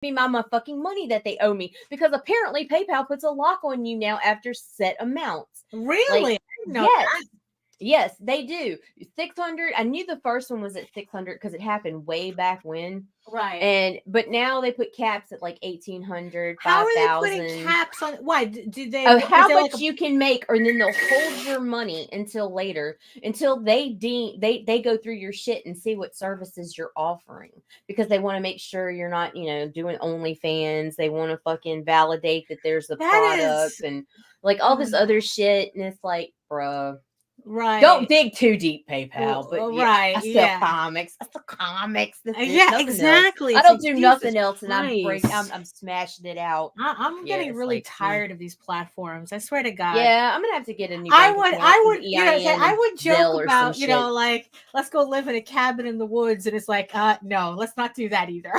me my fucking money that they owe me, because apparently PayPal puts a lock on you now after set amounts. Really? Like, yes. Yes, they do. 600. I knew the first one was at 600 because it happened way back when. Right. But now they put caps at like 1,800, 5,000. How are they putting caps on? Why do they? Oh, how much you can make, or then they'll hold your money until later, until they go through your shit and see what services you're offering, because they want to make sure you're not, doing OnlyFans. They want to fucking validate that there's the product and like all this other shit. And it's like, bruh. Right. Don't dig too deep, PayPal. But right. I sell comics. I sell comics. Exactly. I don't do nothing else, and I'm smashing it out. I'm getting really tired of these platforms. I swear to God. Yeah, I'm gonna have to get a new. I would joke about, like, let's go live in a cabin in the woods, and it's like, no, let's not do that either.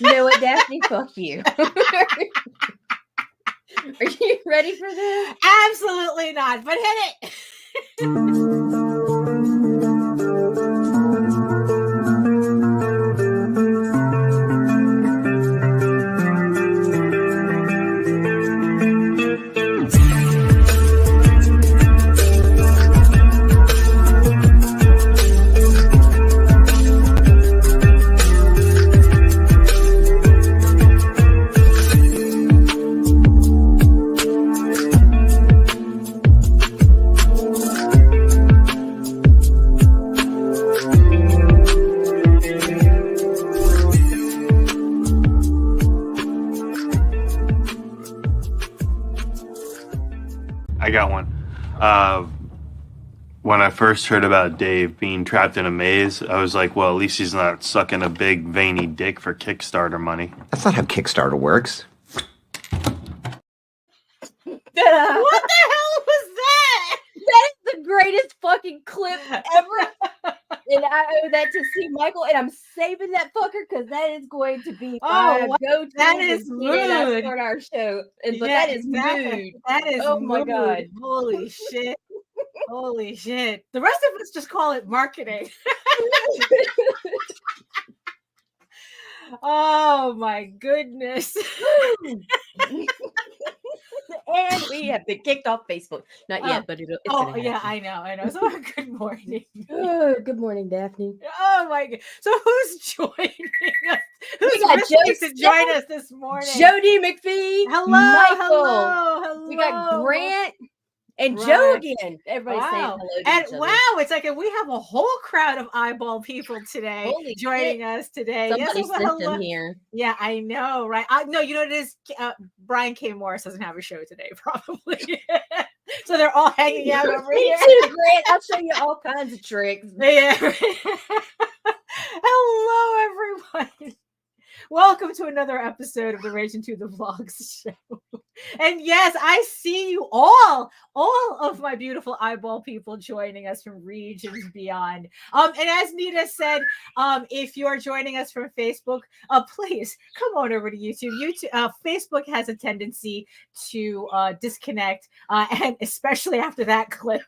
You know what, Daphne? Fuck you. Are you ready for this? Absolutely not. But hit it. I got one. When I first heard about Dave being trapped in a maze, I was like, well, at least he's not sucking a big veiny dick for Kickstarter money. That's not how Kickstarter works. What the hell was that? That is the greatest fucking clip ever. And I owe that to C. Michael, and I'm saving that fucker because that is going to be go-to. That is mood. Start our show, but that is mood. That is oh my God! Holy shit! Holy shit! The rest of us just call it marketing. Oh my goodness! And we have been kicked off Facebook. Not yet, but it's yeah, I know. So good morning. Good morning, Daphne. Oh my God. So who's joining us? Who's to join us this morning? Jody McPhee. Hello, Michael. hello. We got Grant. And Joe again. Everybody's saying hello to each other. Wow, it's like we have a whole crowd of eyeball people today joining us today. Somebody sent them here. Yeah, I know, right? No, you know what it is? Brian K. Morris doesn't have a show today, probably. So they're all hanging out over here. Me too, Grant. I'll show you all kinds of tricks. Yeah. Hello, everyone. Welcome to another episode of the Ragin to the Vlogs show. And yes, I see you all of my beautiful eyeball people joining us from regions beyond. And as Nita said, if you're joining us from Facebook, please come on over to YouTube. Facebook has a tendency to disconnect, and especially after that clip.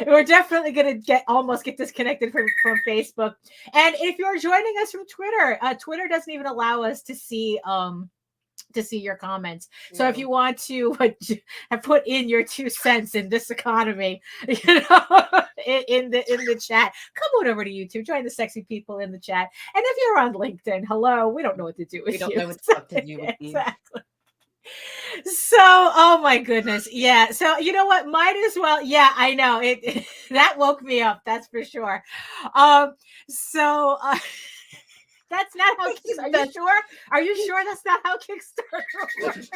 We're definitely going to almost get disconnected from Facebook. And if you're joining us from Twitter, Twitter doesn't even allow us to see your comments. So if you want to put in your 2 cents in this economy, in the chat, come on over to YouTube, join the sexy people in the chat. And if you're on LinkedIn, hello, we don't know what to do with you. We don't know what the fuck to do with you. Exactly. So, oh my goodness. Yeah. So, you know what? Might as well. Yeah, I know. That woke me up. That's for sure. That's not how. Are you sure? Are you sure that's not how Kickstarter works?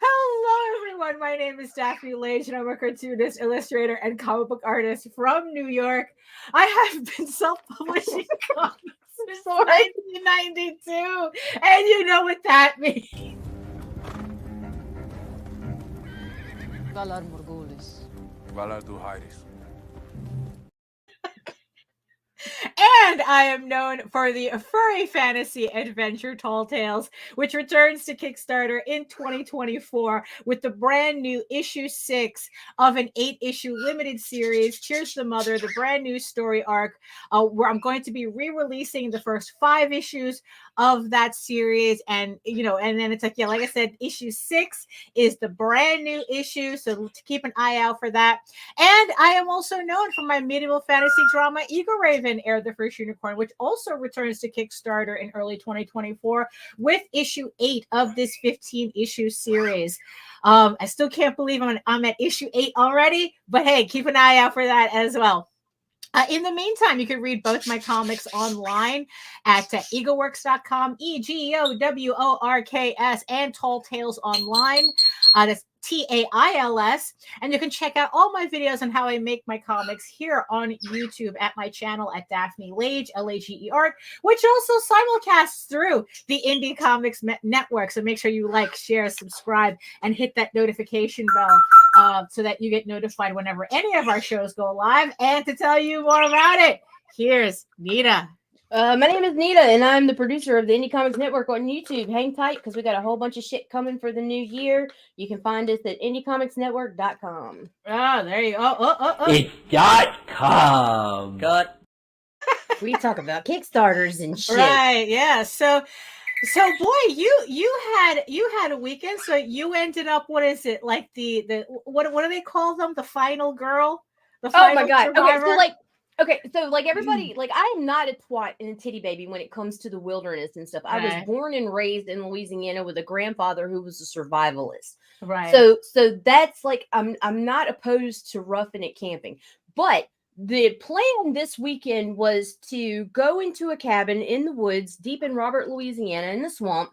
Hello, everyone. My name is Daphne Lage, and I'm a cartoonist, illustrator, and comic book artist from New York. I have been self-publishing comics since 1992, and you know what that means. Valar Morghulis. Valar Duhairis. And I am known for the furry fantasy adventure Tall Tales, which returns to Kickstarter in 2024 with the brand new issue 6 of an 8-issue limited series, Cheers to the Mother, the brand new story arc, where I'm going to be re-releasing the first 5 issues of that series. And, and then it's like, like I said, issue 6 is the brand new issue. So to keep an eye out for that. And I am also known for my medieval fantasy drama, Eagle Raven, Heir of the First Unicorn, which also returns to Kickstarter in early 2024 with issue 8 of this 15-issue series. I still can't believe I'm at issue 8 already, but hey, keep an eye out for that as well. In the meantime, you can read both my comics online at eagleworks.com, EGOWORKS, and Tall Tales Online. That's TAILS. And you can check out all my videos on how I make my comics here on YouTube at my channel at Daphne Lage, LAGE, which also simulcasts through the Indie Comics Network. So make sure you like, share, subscribe, and hit that notification bell so that you get notified whenever any of our shows go live. And to tell you more about it, here's Nita. My name is Nita, and I'm the producer of the Indie Comics Network on YouTube. Hang tight, because we got a whole bunch of shit coming for the new year. You can find us at indiecomicsnetwork.com. Oh, there you go. It's.com. Got. We talk about Kickstarters and shit. Right, yeah. So boy, you had a weekend. So you ended up, what is it, like the what do they call them? The final girl? The final my god. survivor? Okay, so everybody, I am not a twat and a titty baby when it comes to the wilderness and stuff. I was born and raised in Louisiana with a grandfather who was a survivalist. Right. So that's I'm not opposed to roughing it camping. But the plan this weekend was to go into a cabin in the woods deep in Robert, Louisiana, in the swamp.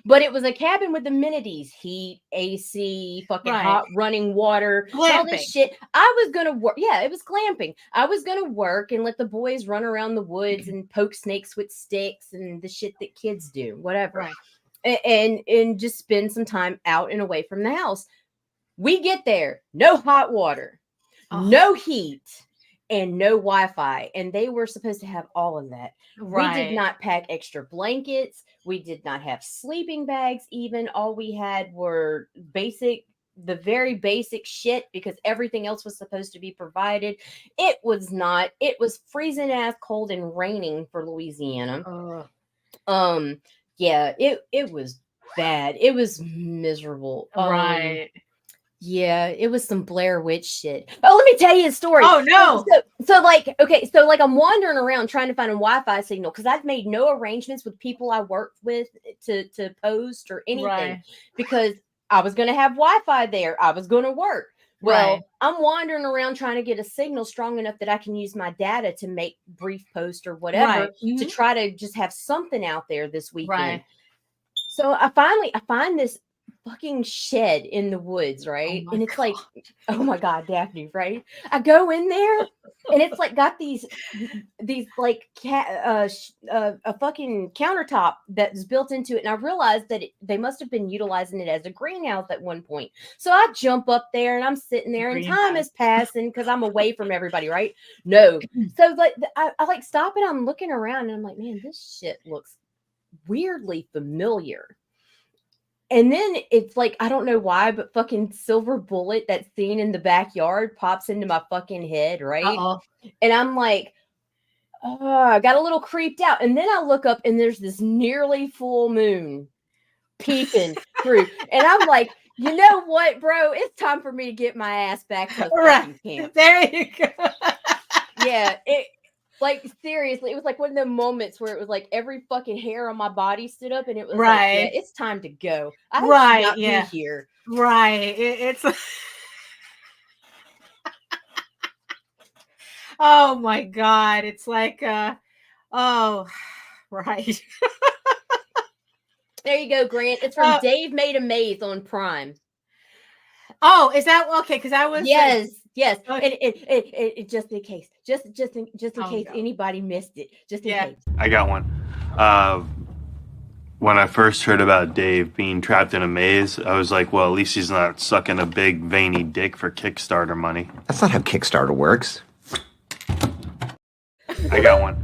But it was a cabin with amenities, heat, AC, fucking hot running water, all this shit. I was going to work. Yeah, it was glamping. I was going to work and let the boys run around the woods and poke snakes with sticks and the shit that kids do, whatever. Right. And just spend some time out and away from the house. We get there, no hot water, no heat, and no Wi-Fi. And they were supposed to have all of that. Right. We did not pack extra blankets. We did not have sleeping bags even. All we had were the very basic shit, because everything else was supposed to be provided. It was not. It was freezing ass cold and raining for Louisiana. Yeah, it was bad. It was miserable. Right. Yeah, it was some Blair Witch shit. Oh, let me tell you a story. Oh no. So I'm wandering around trying to find a Wi-Fi signal, because I've made no arrangements with people I worked with to post or anything, because I was going to have Wi-Fi there. I was going to work. Well, I'm wandering around trying to get a signal strong enough that I can use my data to make brief posts or whatever to try to just have something out there this weekend. Right. So I find this fucking shed in the woods, right? And it's God. Oh my God, Daphne, right? I go in there and it's got these a fucking countertop that's built into it, and I realized that they must have been utilizing it as a greenhouse at one point. So I jump up there and I'm sitting there, and time is passing because I'm away from everybody, right? No, so I stop and I'm looking around and I'm like, man, this shit looks weirdly familiar. And then it's I don't know why, but fucking Silver Bullet, that scene in the backyard, pops into my fucking head, right? And I'm like, I got a little creeped out. And then I look up and there's this nearly full moon peeping through. And I'm like, you know what, bro? It's time for me to get my ass back to the fucking camp. There you go. Yeah, seriously, it was one of the moments where it was every fucking hair on my body stood up, and it was yeah, it's time to go. I should not be here. Right. It's oh my God. It's oh, right. There you go, Grant. It's from Dave Made a Maze on Prime. Oh, is that okay? Because I was Yes. It just in case, just in case anybody missed it, just in case. I got one. When I first heard about Dave being trapped in a maze, I was like, well, at least he's not sucking a big veiny dick for Kickstarter money. That's not how Kickstarter works. I got one.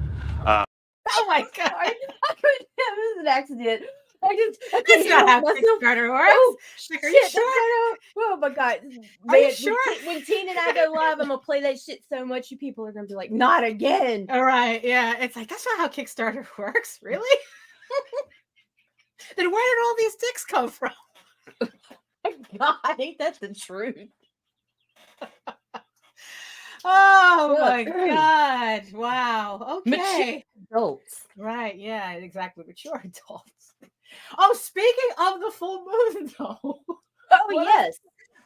Oh my God. Sorry. I couldn't. That was an accident. I That's couldn't not how help myself. Kickstarter works. Oh, Like, are you shit, sure? Oh my God. Are you Man, sure? when Tina and I go live, I'm going to play that shit so much, you people are going to be like, not again. All right. Yeah. It's like, that's not how Kickstarter works. Really? Then where did all these dicks come from? God, ain't that the truth? Oh Look. my God. Wow. Okay. Mature adults. Right. Yeah, exactly. Mature adults. Oh, speaking of the full moon, though. Oh, yes.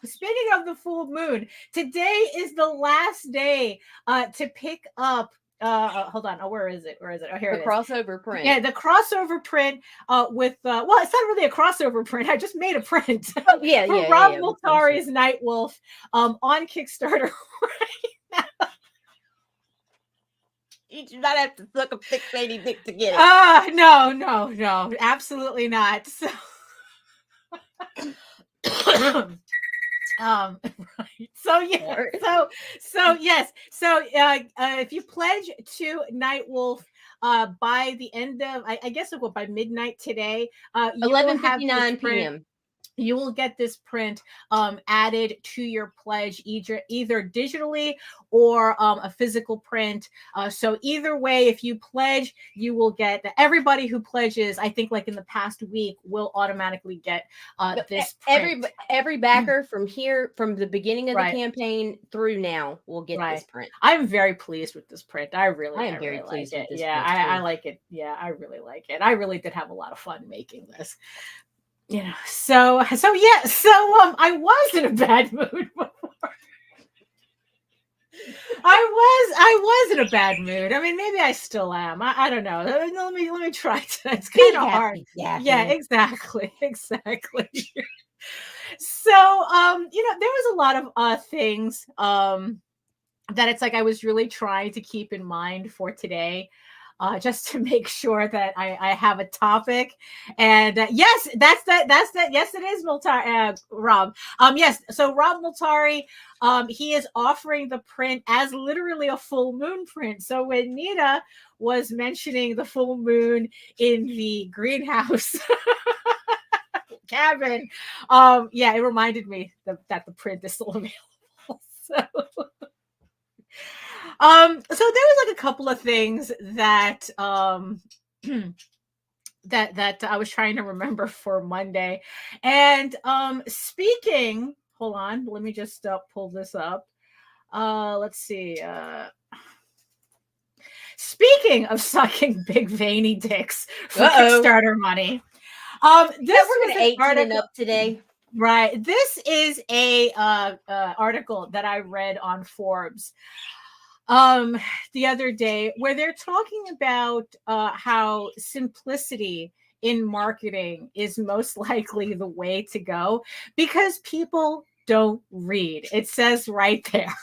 Speaking of the full moon, today is the last day to pick up. Hold on. Oh, where is it? Oh, here The it is. crossover print. Yeah, the crossover print with well, it's not really a crossover print. I just made a print Oh, yeah, for yeah, Rob yeah. Multari's Night Wolf on Kickstarter. You do not have to suck a thick baby dick to get it. No, absolutely not. So, right. So yeah, so yes. So if you pledge to Night Wolf by the end of I guess it'll go by midnight today, you will have this 11:59 print. p.m. You will get this print added to your pledge either digitally or a physical print. So either way, if you pledge, you will get everybody who pledges, I think like in the past week, will automatically get this print. Every backer from the beginning of the Right. campaign through now will get Right. this print. I'm very pleased with this print. I am very pleased with this Yeah, print, I too. like it. Yeah, I really like it. I really did have a lot of fun making this. You know, so I was in a bad mood before. I was in a bad mood. I mean, maybe I still am. I don't know. Let me try to. It's kind of hard. Yeah, exactly. So, there was a lot of things that it's like I was really trying to keep in mind for today. Just to make sure that I have a topic, and yes, that's that. Yes, it is Rob. Yes. So Rob Multari, he is offering the print as literally a full moon print. So when Nita was mentioning the full moon in the greenhouse cabin, yeah, it reminded me that the print is still available. So there was like a couple of things that that I was trying to remember for Monday. And speaking, hold on, let me just pull this up. Let's see. Speaking of sucking big veiny dicks for Kickstarter money. This we're gonna 18 and up today. Right. This is a article that I read on Forbes the other day, where they're talking about how simplicity in marketing is most likely the way to go because people don't read. It says right there.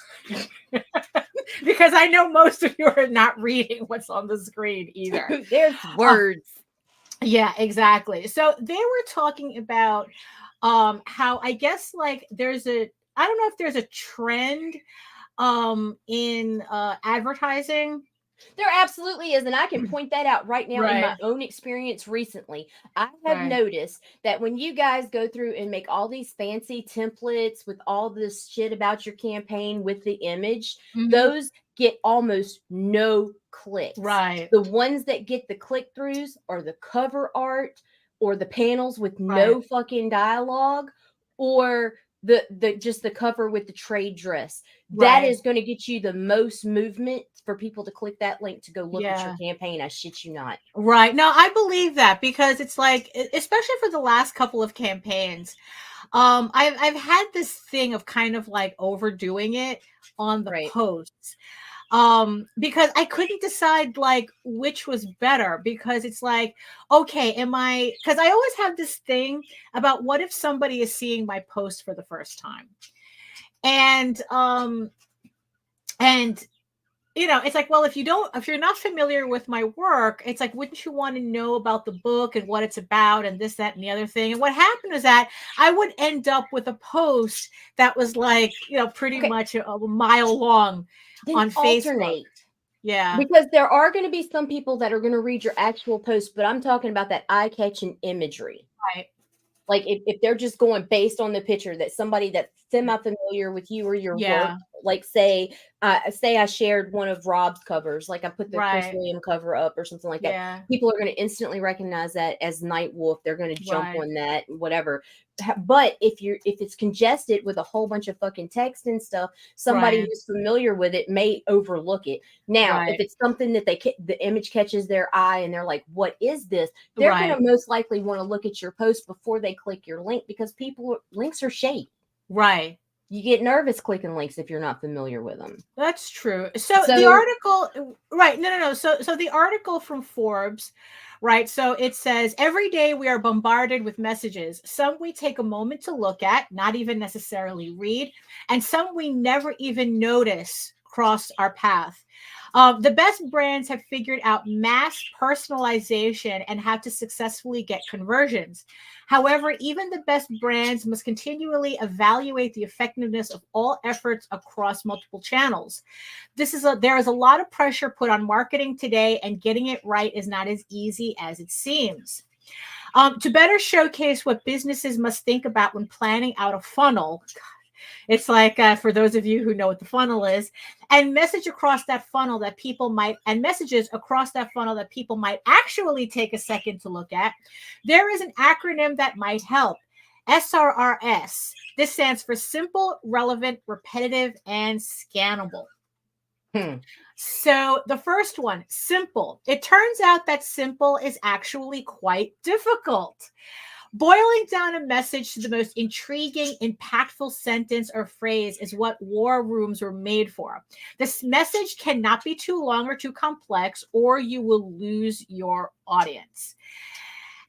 Because I know most of you are not reading what's on the screen either. There's words. Yeah, exactly. So they were talking about how I guess like I don't know if there's a trend in advertising. There absolutely is, and I can point that out right now in my own experience recently. I have noticed that when you guys go through and make all these fancy templates with all this shit about your campaign with the image, those get almost no clicks. Right. The ones that get the click-throughs are the cover art or the panels with no fucking dialogue, or the just the cover with the trade dress. That is going to get you the most movement for people to click that link to go look at your campaign. I shit you not. Right. No, I believe that because it's like, especially for the last couple of campaigns, I've had this thing of kind of like overdoing it on the posts. Because I couldn't decide like which was better, because it's like, okay, because I always have this thing about what if somebody is seeing my post for the first time, and it's like, well, if you're not familiar with my work, it's like, wouldn't you want to know about the book and what it's about and this, that, and the other thing? And what happened is that I would end up with a post that was like, pretty much a mile long on Facebook. Yeah. Because there are going to be some people that are going to read your actual post, but I'm talking about that eye-catching imagery. Right. Like if they're just going based on the picture, that somebody that's semi-familiar with you or your work, like say I shared one of Rob's covers, like I put the Chris William cover up or something like that. People are going to instantly recognize that as Night Wolf. They're going to jump on that, whatever. But if it's congested with a whole bunch of fucking text and stuff, somebody who's familiar with it may overlook it. Now, if it's something that the image catches their eye and they're like, "What is this?" They're going to most likely want to look at your post before they click your link, because links are shaped. Right. You get nervous clicking links if you're not familiar with them. That's true. So the article, right? No. So the article from Forbes, right? So it says, every day we are bombarded with messages. Some we take a moment to look at, not even necessarily read, and some we never even notice cross our path. The best brands have figured out mass personalization and how to successfully get conversions. However, even the best brands must continually evaluate the effectiveness of all efforts across multiple channels. There is a lot of pressure put on marketing today, and getting it right is not as easy as it seems. To better showcase what businesses must think about when planning out a funnel, it's like, for those of you who know what the funnel is, and messages across that funnel that people might actually take a second to look at, there is an acronym that might help. SRRS. This stands for simple, relevant, repetitive, and scannable. So the first one, simple. It turns out that simple is actually quite difficult. Boiling down a message to the most intriguing, impactful sentence or phrase is what war rooms were made for. This message cannot be too long or too complex, or you will lose your audience.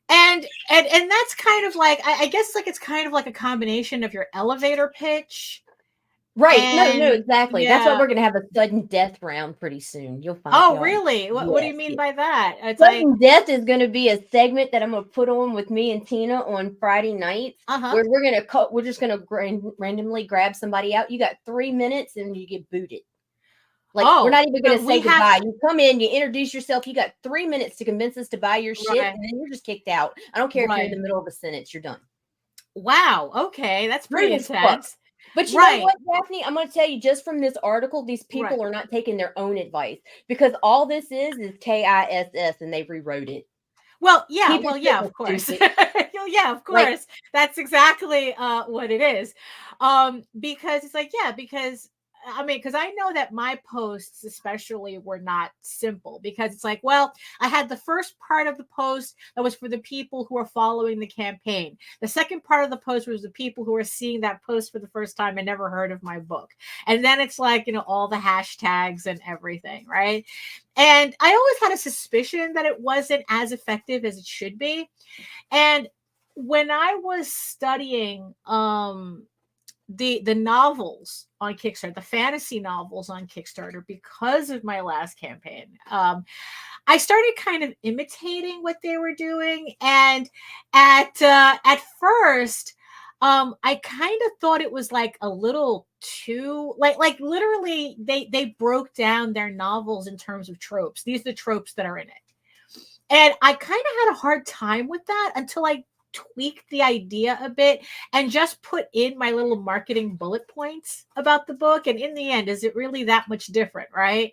And that's kind of like, I guess, like, it's kind of like a combination of your elevator pitch. Right. No, exactly. That's why we're going to have a sudden death round pretty soon. You'll find out. Oh, really? What do you mean by that? It's sudden death is going to be a segment that I'm going to put on with me and Tina on Friday nights, where we're just going to randomly grab somebody out. You got 3 minutes and you get booted. Like, we're not even going to say goodbye. You come in, you introduce yourself. You got 3 minutes to convince us to buy your shit, and then you're just kicked out. I don't care if you're in the middle of a sentence. You're done. Wow. Okay. That's pretty intense. But you know what, Daphne? I'm going to tell you, just from this article, these people are not taking their own advice, because all this is KISS, and they rewrote it. Well, yeah. Of course. Yeah, of course. Like, that's exactly what it is. Because it's like, because I know that my posts especially were not simple, because it's like, well, I had the first part of the post that was for the people who are following the campaign. The second part of the post was the people who are seeing that post for the first time and never heard of my book. And then it's like, all the hashtags and everything, right? And I always had a suspicion that it wasn't as effective as it should be. And when I was studying the novels on Kickstarter, the fantasy novels on Kickstarter, because of my last campaign, I started kind of imitating what they were doing. And at first, I kind of thought it was like a little too, like literally they broke down their novels in terms of tropes. These are the tropes that are in it. And I kind of had a hard time with that until I tweaked the idea a bit and just put in my little marketing bullet points about the book. And in the end, is it really that much different, right?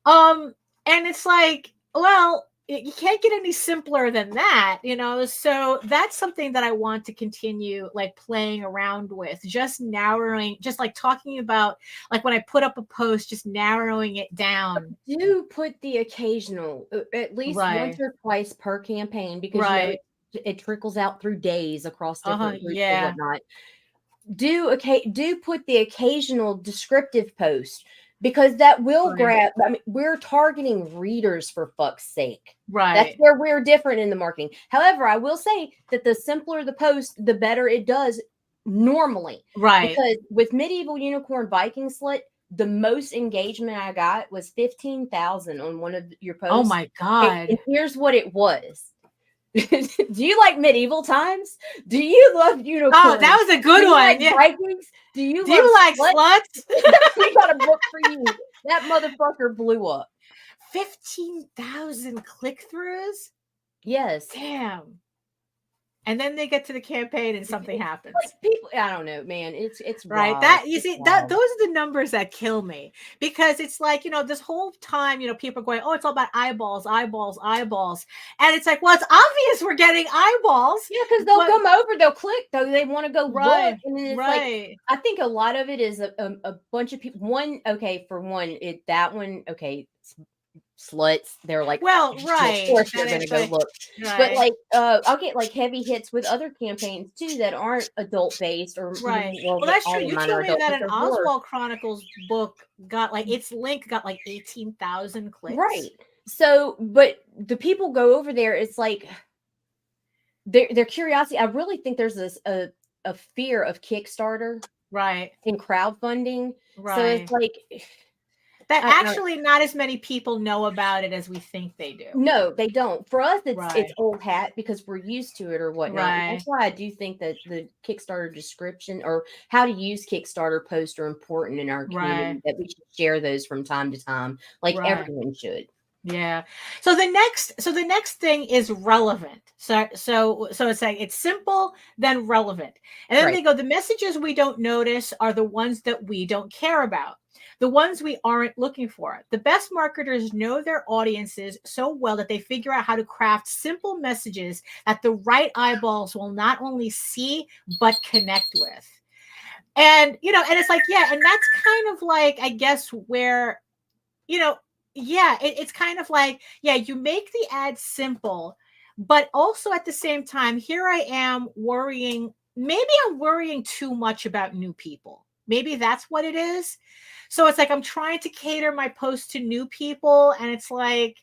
And it's like, well, you can't get any simpler than that, so that's something that I want to continue like playing around with, just narrowing, just like talking about, like when I put up a post, just narrowing it down. Do put the occasional, at least once or twice per campaign, because it trickles out through days across different groups and whatnot. Do put the occasional descriptive post, because that will grab. I mean, we're targeting readers, for fuck's sake. Right. That's where we're different in the marketing. However, I will say that the simpler the post, the better it does normally. Right. Because with Medieval Unicorn Viking Slut, the most engagement I got was 15,000 on one of your posts. Oh my God. And here's what it was. Do you like medieval times? Do you love unicorns? Oh, that was a good one. Like Vikings? Do you like sluts? We got a book for you. That motherfucker blew up. 15,000 click-throughs? Yes. Damn. And then they get to the campaign and something happens. Like people, I don't know, man. It's Right. wild. That you It's see, wild. those are the numbers that kill me, because it's like, this whole time, people are going, oh, it's all about eyeballs, eyeballs, eyeballs. And it's like, well, it's obvious we're getting eyeballs. Yeah, because they'll but- come over, they'll click, though they want to go Right, look, and then it's right. like I think a lot of it is a bunch of people. Sluts. They're like, Well, right. Of course they're And gonna it's go like- look. right. But like, I'll get like heavy hits with other campaigns too that aren't adult based or Right. Well, That's all true. of You mine told are me adult, that but an they're horror. Oswald Chronicles book got like its link got like 18,000 clicks. Right. So, but the people go over there. It's like their curiosity. I really think there's a fear of Kickstarter, right, and crowdfunding. right. So it's like that actually not as many people know about it as we think they do. No, they don't. For us, it's Right. old hat because we're used to it or whatnot. Right. That's why I do think that the Kickstarter description or how to use Kickstarter posts are important in our community. Right. That we should share those from time to time, like Right. everyone should. Yeah. So the next thing is relevant. So it's like it's simple, then relevant. And then Right. they go, the messages we don't notice are the ones that we don't care about. The ones we aren't looking for. The best marketers know their audiences so well that they figure out how to craft simple messages that the right eyeballs will not only see but connect with. And and it's like, yeah, and that's kind of like, I guess, where it's kind of like, yeah, you make the ad simple, but also at the same time, here I am worrying. Maybe I'm worrying too much about new people. Maybe that's what it is. So it's like I'm trying to cater my post to new people, and it's like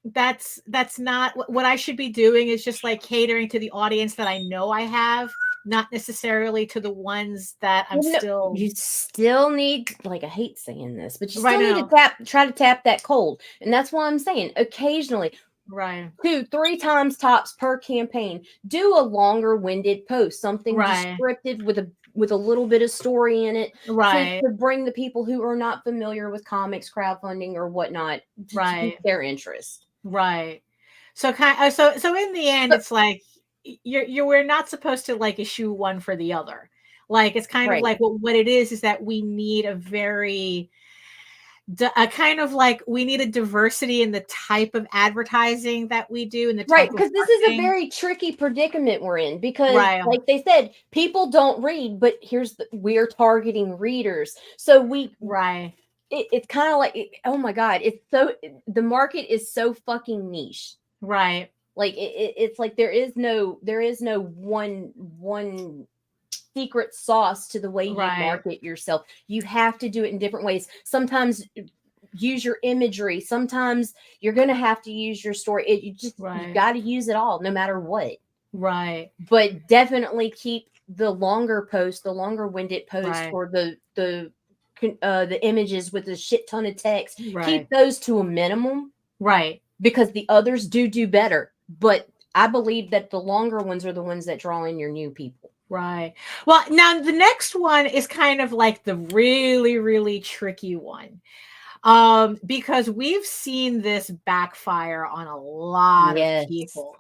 that's not what I should be doing. Is just like catering to the audience that I know I have, not necessarily to the ones that You still need, like, I hate saying this, but you still Right need now. to try to tap that cold. And that's why I'm saying occasionally, right, 2-3 times tops per campaign, do a longer winded post, something Right. descriptive with a little bit of story in it. right, To bring the people who are not familiar with comics, crowdfunding, or whatnot, to Right. pique their interest. right. So so in the end, it's like we're not supposed to like eschew one for the other. Like it's kind of Right. like what it is that we need a very kind of like we need a diversity in the type of advertising that we do and the Right, type of because this is a marketing. very tricky predicament we're in because, Right. like they said, people don't read, but we're targeting readers. So right, it's kind of like, oh my God, the market is so fucking niche. right, Like it's like there is no one secret sauce to the way you Right. market yourself. You have to do it in different ways. Sometimes use your imagery. Sometimes you're going to have to use your story. You Right. got to use it all, no matter what. right, But definitely keep the longer post, the longer winded post, Right. or the images with a shit ton of text. Right. Keep those to a minimum right. because the others do better. But I believe that the longer ones are the ones that draw in your new people. Right. Well, now the next one is kind of like the really, really tricky one. Because we've seen this backfire on a lot Yes. of people.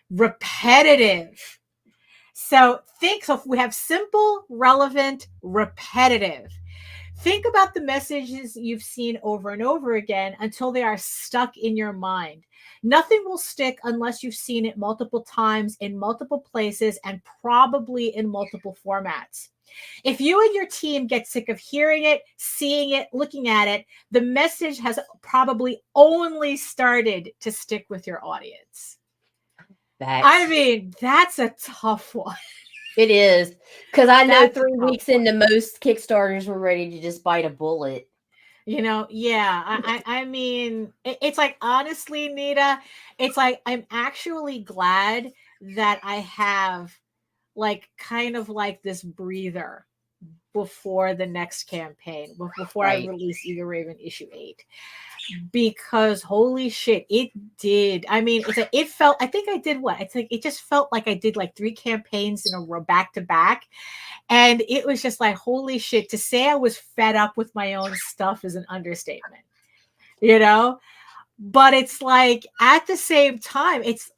Repetitive. So if we have simple, relevant, repetitive. Think about the messages you've seen over and over again until they are stuck in your mind. Nothing will stick unless you've seen it multiple times in multiple places and probably in multiple formats. If you and your team get sick of hearing it, seeing it, looking at it, the message has probably only started to stick with your audience. I mean, that's a tough one. It is, because I know That's a 3 tough weeks into most Kickstarters were ready to just bite a bullet. Yeah. I mean, it's like, honestly, Nita, it's like I'm actually glad that I have like kind of like this breather before the next campaign, before I Right. release Eager Raven issue 8. Because holy shit, it did. I mean, it felt, I think I did what? It's like, it just felt like I did like 3 campaigns in a row back to back. And it was just like, holy shit, to say I was fed up with my own stuff is an understatement, you know? But it's like, at the same time, it's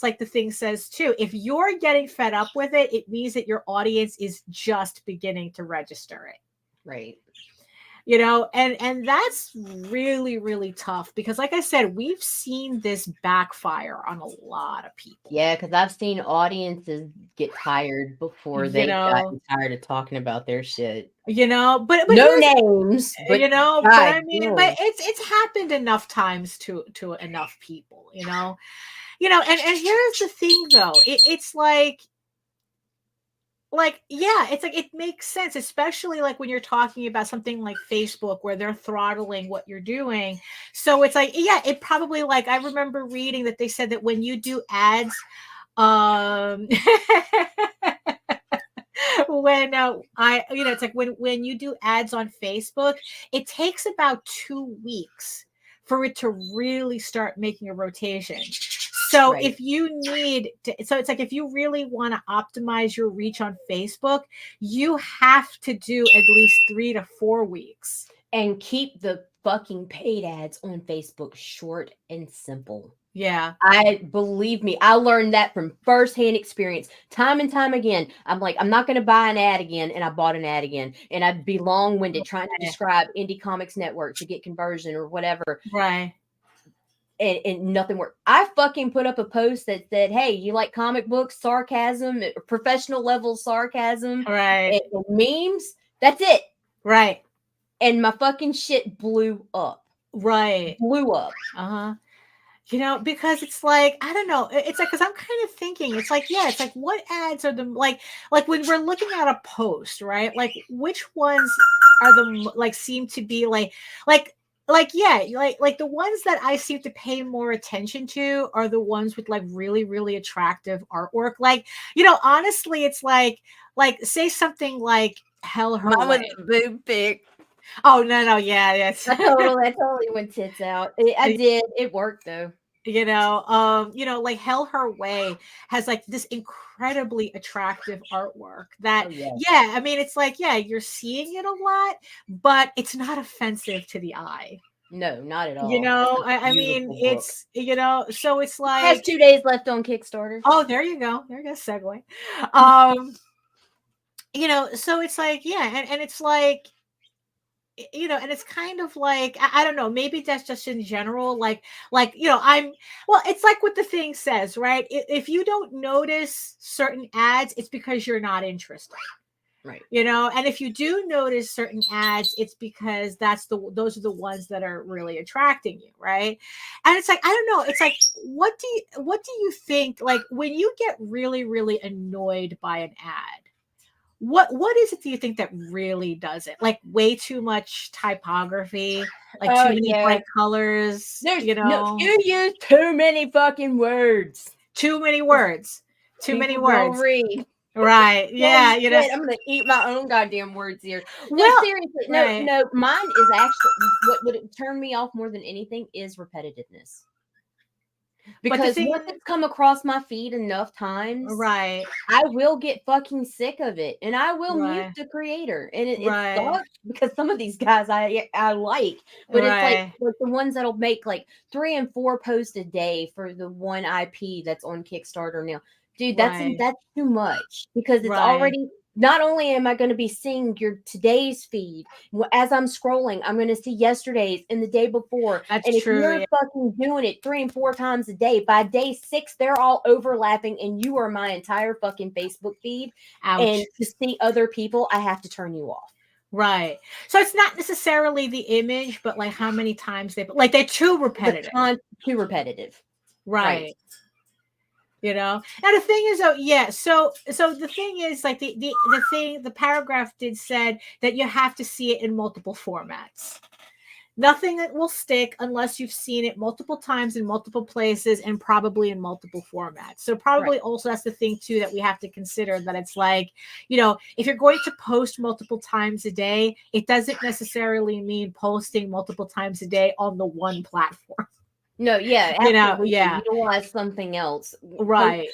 like the thing says too, if you're getting fed up with it, it means that your audience is just beginning to register it. Right. You know, and that's really, really tough because, like I said, we've seen this backfire on a lot of people. Yeah, because I've seen audiences get tired before You they've know, gotten tired of talking about their shit. you know, but No here's, names, but you know, but God I mean, but it's happened enough times to enough people, you know, and here's the thing though, it's like, yeah, it's like, it makes sense, especially like when you're talking about something like Facebook where they're throttling what you're doing. So it's like, yeah, it probably, like, I remember reading that they said that when you do ads, when it's like when you do ads on Facebook, it takes about 2 weeks for it to really start making a rotation. So Right. if you need to, so it's like, if you really want to optimize your reach on Facebook, you have to do at least 3 to 4 weeks. And keep the fucking paid ads on Facebook short and simple. Yeah. Believe me, I learned that from firsthand experience, time and time again. I'm like, I'm not going to buy an ad again, and I bought an ad again, and I'd be long-winded trying to describe Indie Comics Network to get conversion or whatever. Right. And nothing worked. I fucking put up a post that said, "Hey, you like comic books, sarcasm, professional level sarcasm, Right. and memes? That's it." Right. And my fucking shit blew up. Right. Blew up. Uh-huh. You know, because it's like, I don't know. It's like, because I'm kind of thinking, it's like, yeah, it's like, what ads are the, like when we're looking at a post, right? Like, which ones are the, like, seem to be yeah, like the ones that I seem to pay more attention to are the ones with like really, really attractive artwork. Like, honestly, it's like say something like Hell Her Mine was Way. a boob pic. Oh, no, yeah, yes. That totally went tits out. I did. It worked though. Like Hell Her Way has like this incredibly attractive artwork that, yeah, I mean, it's like, yeah, you're seeing it a lot, but it's not offensive to the eye. No, not at all. I mean, book. it's, so it's like, it has 2 days left on Kickstarter. Oh, there you go. There you go. Segue. So it's like, yeah, and it's like, and it's kind of like, I don't know, maybe that's just in general, it's like what the thing says, right? If you don't notice certain ads, it's because you're not interested. Right. And if you do notice certain ads, it's because those are the ones that are really attracting you, right? And it's like, I don't know, it's like, what do you think, like, when you get really, really annoyed by an ad, what is it, do you think, that really does it? Like, way too much typography, like too many bright colors. There's, you use too many fucking words. Too many words. Too many words. Don't read. Right. Yeah. I'm gonna eat my own goddamn words here. No, seriously. Right. No. Mine is actually what would turn me off more than anything is repetitiveness. Because once it's come across my feed enough times, right, I will get fucking sick of it, and I will mute the creator. And it sucks because some of these guys I like, but it's like the ones that'll make like 3 and 4 posts a day for the one IP that's on Kickstarter now. Dude, that's too much, because it's already. Not only am I going to be seeing your today's feed, as I'm scrolling, I'm going to see yesterday's and the day before. That's and true. If you're fucking doing it 3 and 4 times a day, by day 6, they're all overlapping, and you are my entire fucking Facebook feed. Ouch. And to see other people, I have to turn you off. Right. So it's not necessarily the image, but like how many times they're too repetitive. Too repetitive. Right. Now the thing is, so the thing is, like, the paragraph said that you have to see it in multiple formats. Nothing that will stick unless you've seen it multiple times in multiple places and probably in multiple formats. So probably also that's the thing too that we have to consider, that it's like, if you're going to post multiple times a day, it doesn't necessarily mean posting multiple times a day on the one platform. No, yeah, absolutely. Utilize something else. Right.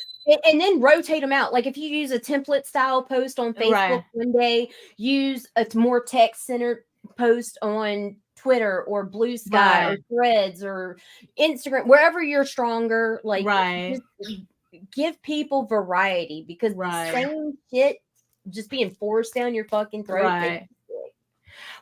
And then rotate them out. Like if you use a template style post on Facebook one day, use a more text centered post on Twitter or Blue Sky or Threads or Instagram, wherever you're stronger. Like just give people variety, because the same shit just being forced down your fucking throat.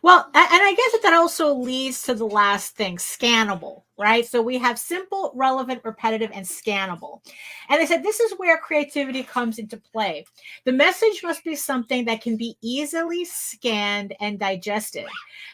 Well, and I guess that also leads to the last thing, scannable, right? So we have simple, relevant, repetitive, and scannable. And they said this is where creativity comes into play. The message must be something that can be easily scanned and digested.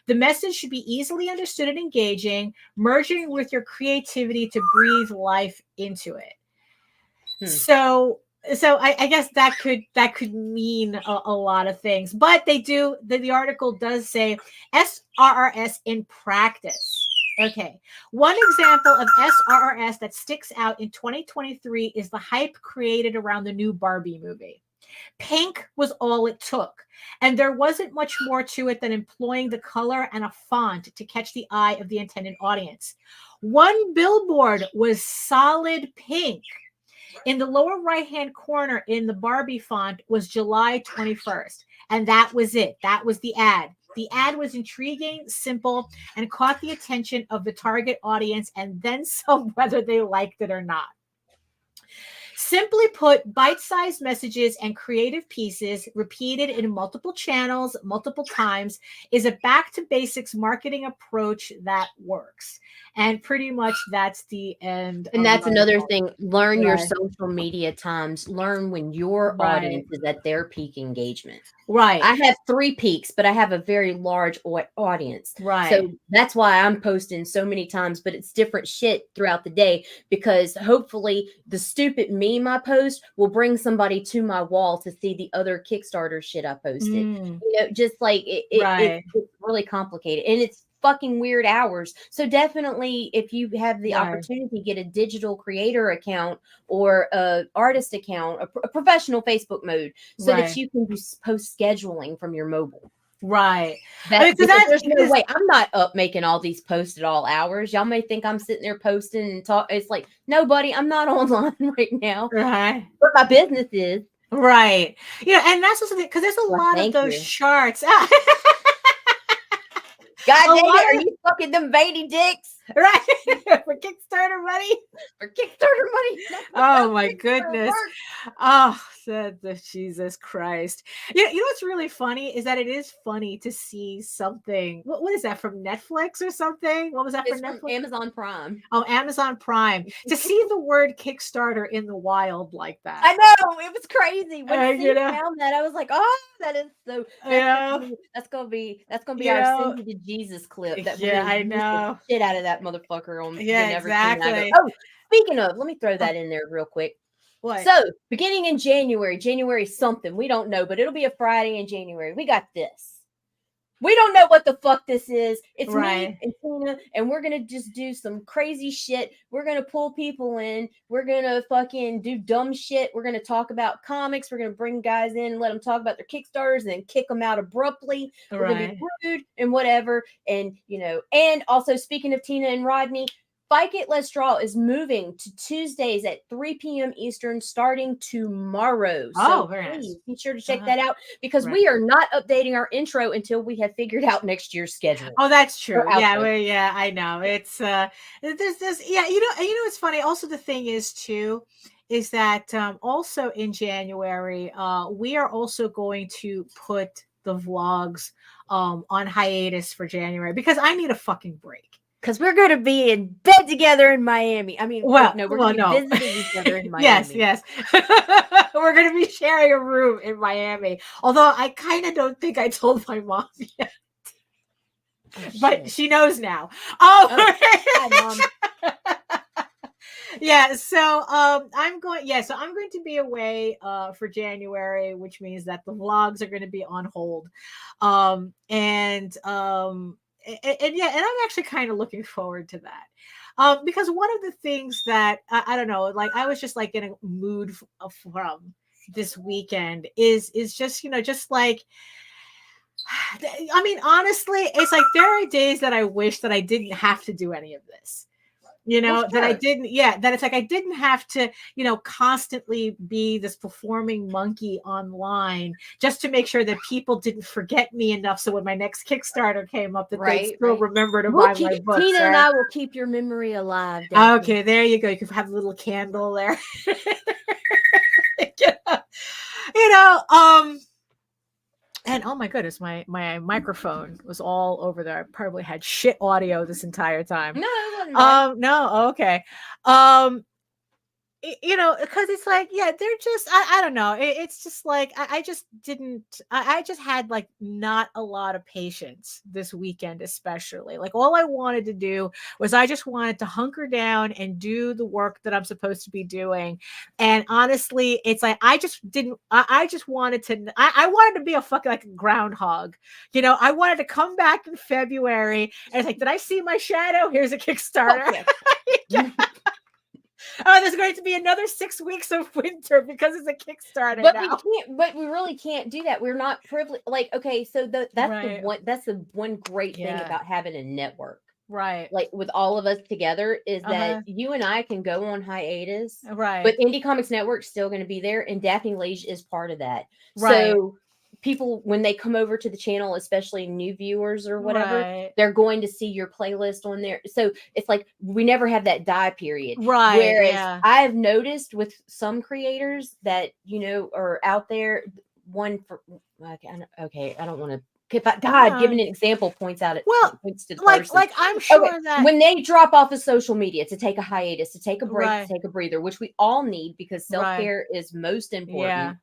The message should be easily understood and engaging, merging with your creativity to breathe life into it. So I guess that could mean a lot of things, but the article does say SRRS in practice. Okay. One example of SRRS that sticks out in 2023 is the hype created around the new Barbie movie. Pink was all it took, and there wasn't much more to it than employing the color and a font to catch the eye of the intended audience. One billboard was solid pink. In the lower right-hand corner in the Barbie font was July 21st. And that was it. That was the ad. The ad was intriguing, simple, and caught the attention of the target audience, and then some, whether they liked it or not. Simply put, bite-sized messages and creative pieces repeated in multiple channels, multiple times, is a back-to-basics marketing approach that works. And pretty much that's the end. And that's another thing. Learn your social media times. Learn when your audience is at their peak engagement. Right. I have 3 peaks, but I have a very large audience. Right. So that's why I'm posting so many times, but it's different shit throughout the day, because hopefully the stupid meme I post will bring somebody to my wall to see the other Kickstarter shit I posted. Just like it's really complicated, and it's fucking weird hours. So definitely, if you have the opportunity, get a digital creator account or a artist account, a professional Facebook mode, so that you can do post scheduling from your mobile. Right. There's no way. I'm not up making all these posts at all hours. Y'all may think I'm sitting there posting and talk. It's like, no, buddy, I'm not online right now. Right. But my business is. Right. And that's also because there's a lot of those charts. God dang it, are you fucking them veiny dicks? Right. For Kickstarter money? For Kickstarter money. Oh my goodness. Oh, Jesus Christ. You know what's really funny is that it is funny to see something. What is that, from Netflix or something? What was that from Netflix? From Amazon Prime. Oh, Amazon Prime. To see the word Kickstarter in the wild like that. I know, it was crazy. When I found that, I was like, oh, that is so. That's gonna be our Send Me to Jesus clip. That I know. Shit out of that motherfucker on. Exactly. Oh, speaking of, let me throw that in there real quick. What? So, beginning in January something, we don't know, but it'll be a Friday in January. We got this. We don't know what the fuck this is. It's me and Tina, and we're going to just do some crazy shit. We're going to pull people in. We're going to fucking do dumb shit. We're going to talk about comics. We're going to bring guys in and let them talk about their Kickstarters and then kick them out abruptly. We're going to be rude and whatever. And, and also speaking of Tina and Rodney, Fyke It Let's Draw is moving to Tuesdays at 3 p.m. Eastern starting tomorrow. So very nice. Be sure to check that out, because we are not updating our intro until we have figured out next year's schedule. Oh, that's true. Yeah, I know. It's there's this. Yeah, it's funny. Also, the thing is too, is that also in January, we are also going to put the vlogs on hiatus for January, because I need a fucking break. Because we're going to be in bed together in Miami. I mean, we're going to be visiting each other in Miami. Yes. We're going to be sharing a room in Miami. Although I kind of don't think I told my mom yet. But she knows now. Hi, Mom. Yeah, so I'm going to be away for January, which means that the vlogs are going to be on hold. and I'm actually kind of looking forward to that. Because one of the things that I don't know, like I was just like in a mood from this weekend is just, just like, I mean, honestly, it's like there are days that I wish that I didn't have to do any of this. Well, That I sure. didn't, that it's like I didn't have to, constantly be this performing monkey online just to make sure that people didn't forget me enough. So when my next Kickstarter came up, that they'd still remember to buy my books. Tina and Right? I will keep your memory alive. Daphne. Okay, there you go. You can have a little candle there. And oh my goodness, my microphone was all over there. I probably had shit audio this entire time. No, it wasn't bad. No, okay. Because it's like, they're just, I don't know. It's just like, I just didn't, I just had like not a lot of patience this weekend, especially. Like all I wanted to do was I just wanted to hunker down and do the work that I'm supposed to be doing. And honestly, it's like, I just didn't, I just wanted to, I wanted to be a fucking like groundhog. I wanted to come back in February and it's like, did I see my shadow? Here's a Kickstarter. Oh, yeah. Oh, there's going to be another 6 weeks of winter because it's a Kickstarter But now. we really can't do that. We're not privileged. Like, okay, so that's the one great thing about having a network. Right. Like with all of us together is that you and I can go on hiatus. Right. But Indie Comics Network's still going to be there, and Daphne Lage is part of that. Right. So people, when they come over to the channel, especially new viewers or whatever, they're going to see your playlist on there. So it's like we never have that die period. Right. Whereas I've noticed with some creators that, are out there, I don't want to. Giving an example points out. Points to the person. Like I'm sure that when they drop off of social media to take a hiatus, to take a break, to take a breather, which we all need because self-care is most important. Yeah.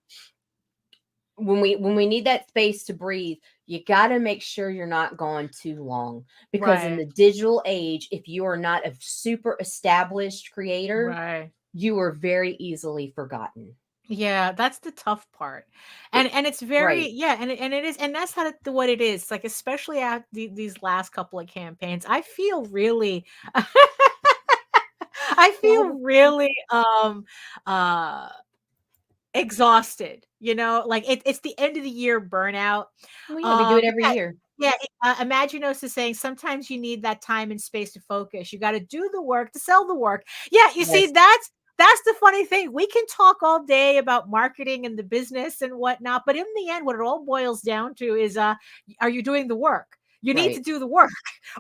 When we need that space to breathe, you got to make sure you're not gone too long because in the digital age, if you are not a super established creator, you are very easily forgotten. Yeah, that's the tough part. And it's very, and it is, and that's what it is. Like, especially at these last couple of campaigns, I feel really, exhausted, like it's the end of the year burnout. We do it every year. Yeah, Imaginos is saying sometimes you need that time and space to focus. You got to do the work to sell the work. Yeah, you see, that's the funny thing. We can talk all day about marketing and the business and whatnot, but in the end, what it all boils down to is, are you doing the work? You need to do the work,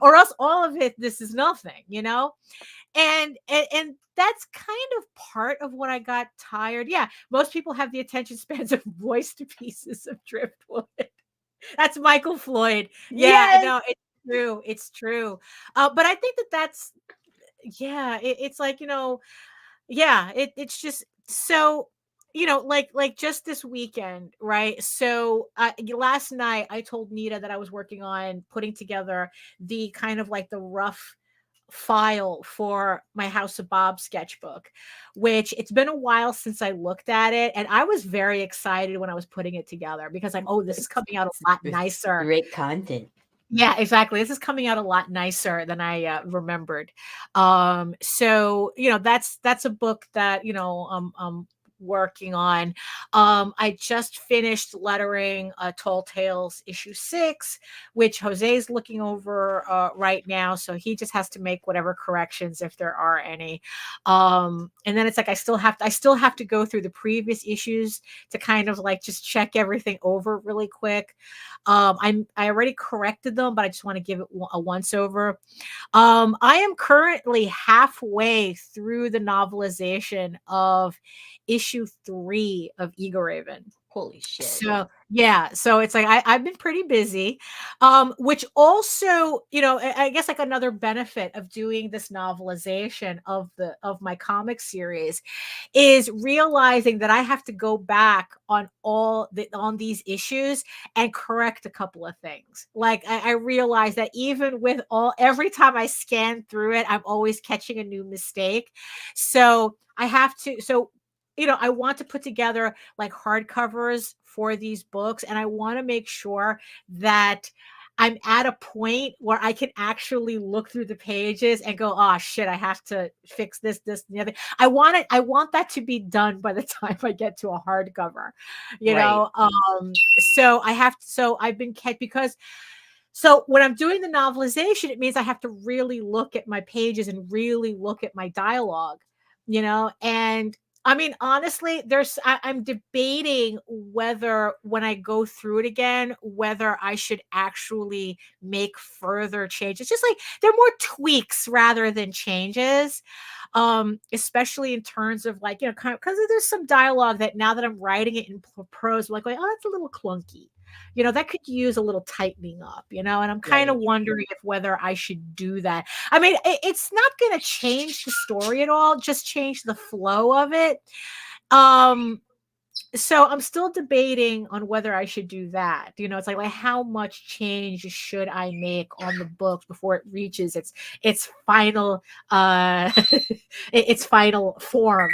or else all of this is nothing, And that's kind of part of what I got tired. Yeah, most people have the attention spans of voiced pieces of driftwood. That's Michael Floyd. Yeah, no, it's true. It's true. But I think that's, it's like, it's just so, like just this weekend, right? So last night I told Nita that I was working on putting together the kind of like the rough file for my House of Bob sketchbook, which it's been a while since I looked at it, and I was very excited when I was putting it together because I'm, this is coming out a lot nicer. Great content. Yeah, exactly. This is coming out a lot nicer than I remembered. So that's a book that I'm working on. I just finished lettering Tall Tales issue 6, which Jose's looking over right now. So he just has to make whatever corrections if there are any. And then it's like I still have to go through the previous issues to kind of like just check everything over really quick. I already corrected them, but I just want to give it a once over. I am currently halfway through the novelization of issue 3 of Eagle Raven. Holy shit. So it's like I've been pretty busy, which also, I guess like another benefit of doing this novelization of my comic series is realizing that I have to go back on on these issues and correct a couple of things. Like I realize that even with every time I scan through it, I'm always catching a new mistake. So I have to, I want to put together like hardcovers for these books, and I want to make sure that I'm at a point where I can actually look through the pages and go, oh shit, I have to fix this, and the other. I want that to be done by the time I get to a hardcover, you Right. know? So I've been kept because so when I'm doing the novelization, it means I have to really look at my pages and really look at my dialogue, you know? And I mean, honestly, I'm debating whether when I go through it again, whether I should actually make further changes. Just like they're more tweaks rather than changes. Especially in terms of like, you know, kind of because there's some dialogue that now that I'm writing it in prose, I'm like, oh, that's a little clunky. You know, that could use a little tightening up, you know, and I'm kind of Right. wondering if whether I should do that. I mean, it's not going to change the story at all, just change the flow of it. So I'm still debating on whether I should do that. You know, it's like how much change should I make on the book before it reaches its final its final form,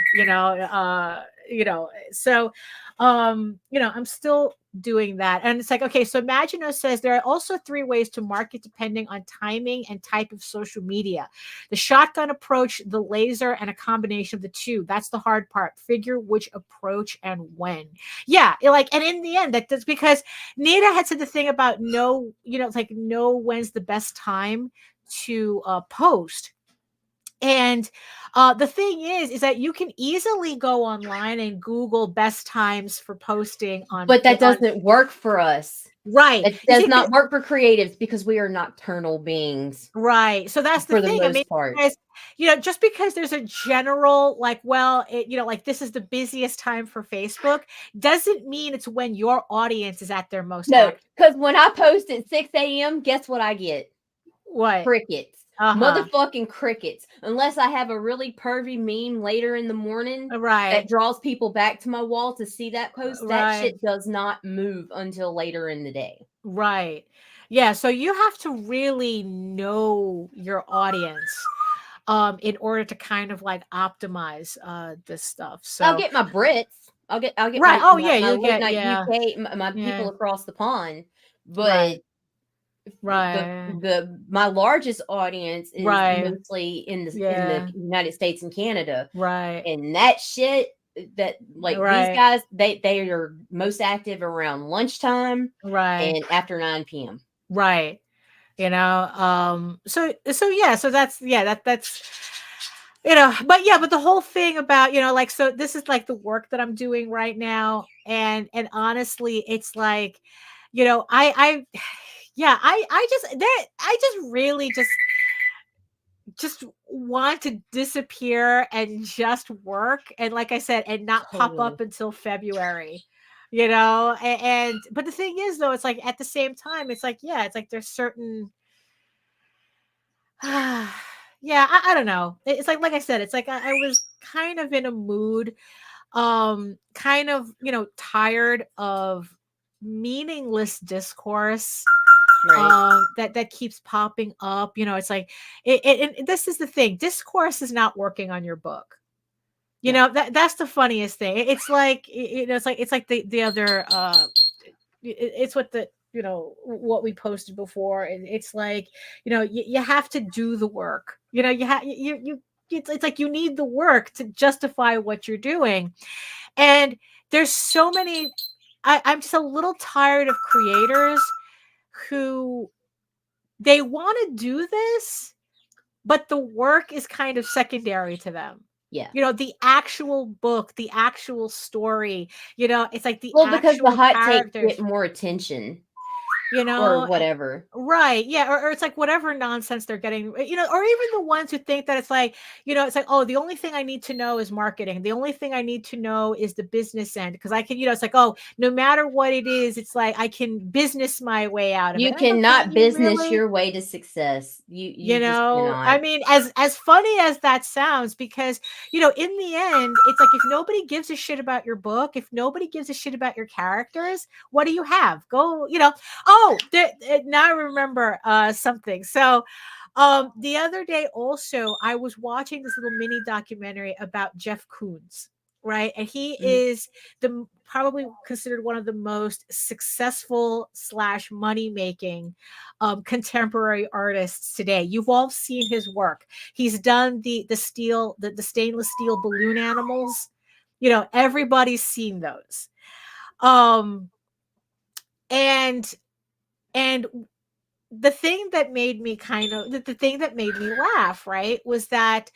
so I'm still doing that. And it's like, okay, so Imagino says there are also 3 ways to market depending on timing and type of social media: the shotgun approach, the laser, and a combination of the 2. That's the hard part. Figure which approach and when. Yeah, and in the end, that's because Nita had said the thing about know when's the best time to post. And the thing is that you can easily go online and Google best times for posting on. But that doesn't work for us. Right. It does not work for creatives because we are nocturnal beings. Right. So that's the thing. For the most part. Just because there's a general this is the busiest time for Facebook doesn't mean it's when your audience is at their most active. Because when I post at 6 a.m., guess what I get? What? Crickets. Motherfucking crickets. Unless I have a really pervy meme later in the morning that draws people back to my wall to see that post, that shit does not move until later in the day. Right. Yeah. So you have to really know your audience in order to kind of like optimize this stuff. So I'll get my Brits. I'll get right. my people across the pond. But my largest audience is mostly in the United States and Canada. Right. And that shit that these guys, they are most active around lunchtime and after 9 p.m. Right. So that's but the whole thing about, so this is like the work that I'm doing right now. And honestly, it's like, I just really just want to disappear and just work. And like I said, and not pop up until February, but the thing is though, it's like at the same time, it's like, there's certain, I don't know. It's like I said, it's like I was kind of in a mood, kind of, tired of meaningless discourse that keeps popping up. It's like this is the thing. Discourse is not working on your book. That's the funniest thing. It's like it's like the other it's what the what we posted before. It's like you have to do the work. It's like you need the work to justify what you're doing. And there's so many. I'm just a little tired of creators who they want to do this, but the work is kind of secondary to them. Yeah. The actual book, the actual story, it's like because the hot takes get more attention. Or whatever. Right. Yeah. Or it's like whatever nonsense they're getting, or even the ones who think that it's like, it's like, oh, the only thing I need to know is marketing. The only thing I need to know is the business end. Because I can, it's like, oh, no matter what it is, it's like I can business my way out of it. You cannot business your way to success. You just cannot. I mean, as funny as that sounds, because, in the end, it's like if nobody gives a shit about your book, if nobody gives a shit about your characters, what do you have? Go, now I remember something. So the other day also, I was watching this little mini documentary about Jeff Koons. right? And he is probably considered one of the most successful / money making contemporary artists today. You've all seen his work. He's done the stainless steel balloon animals. You know, everybody's seen those. And the thing that made me the thing that made me laugh, right, was that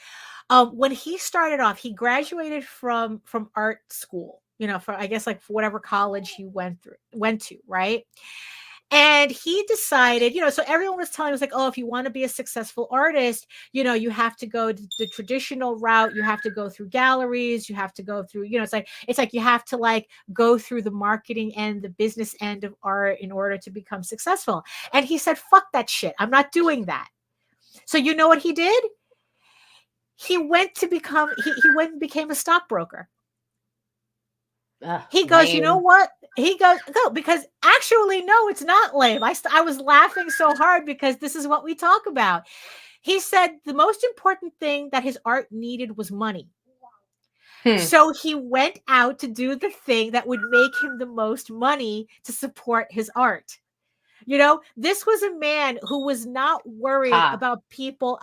when he started off, he graduated from art school, you know, for I guess like for whatever college he went to, right? And he decided, you know, so everyone was telling us like, oh, if you want to be a successful artist, you know, you have to go the traditional route. You have to go through galleries. You have to go through, you know, it's like you have to like go through the marketing and the business end of art in order to become successful. And he said, fuck that shit. I'm not doing that. So you know what he did? He went to become, he went and became a stockbroker. He goes, lame. You know what? He goes, no, because actually, no, it's not lame. I was laughing so hard because this is what we talk about. He said the most important thing that his art needed was money. So he went out to do the thing that would make him the most money to support his art. You know, this was a man who was not worried about people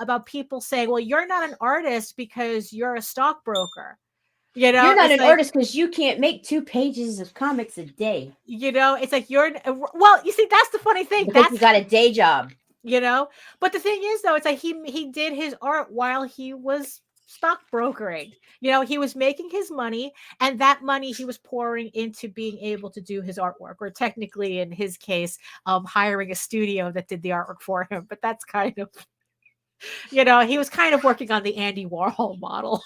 saying, well, you're not an artist because you're a stockbroker. You know, you're not an artist because you can't make 2 pages of comics a day. You know, it's like well, you see, that's the funny thing. Because you got a day job. You know, but the thing is, though, it's like he did his art while he was stockbrokering. You know, he was making his money, and that money he was pouring into being able to do his artwork, or technically, in his case, hiring a studio that did the artwork for him. But that's kind of, you know, he was kind of working on the Andy Warhol model.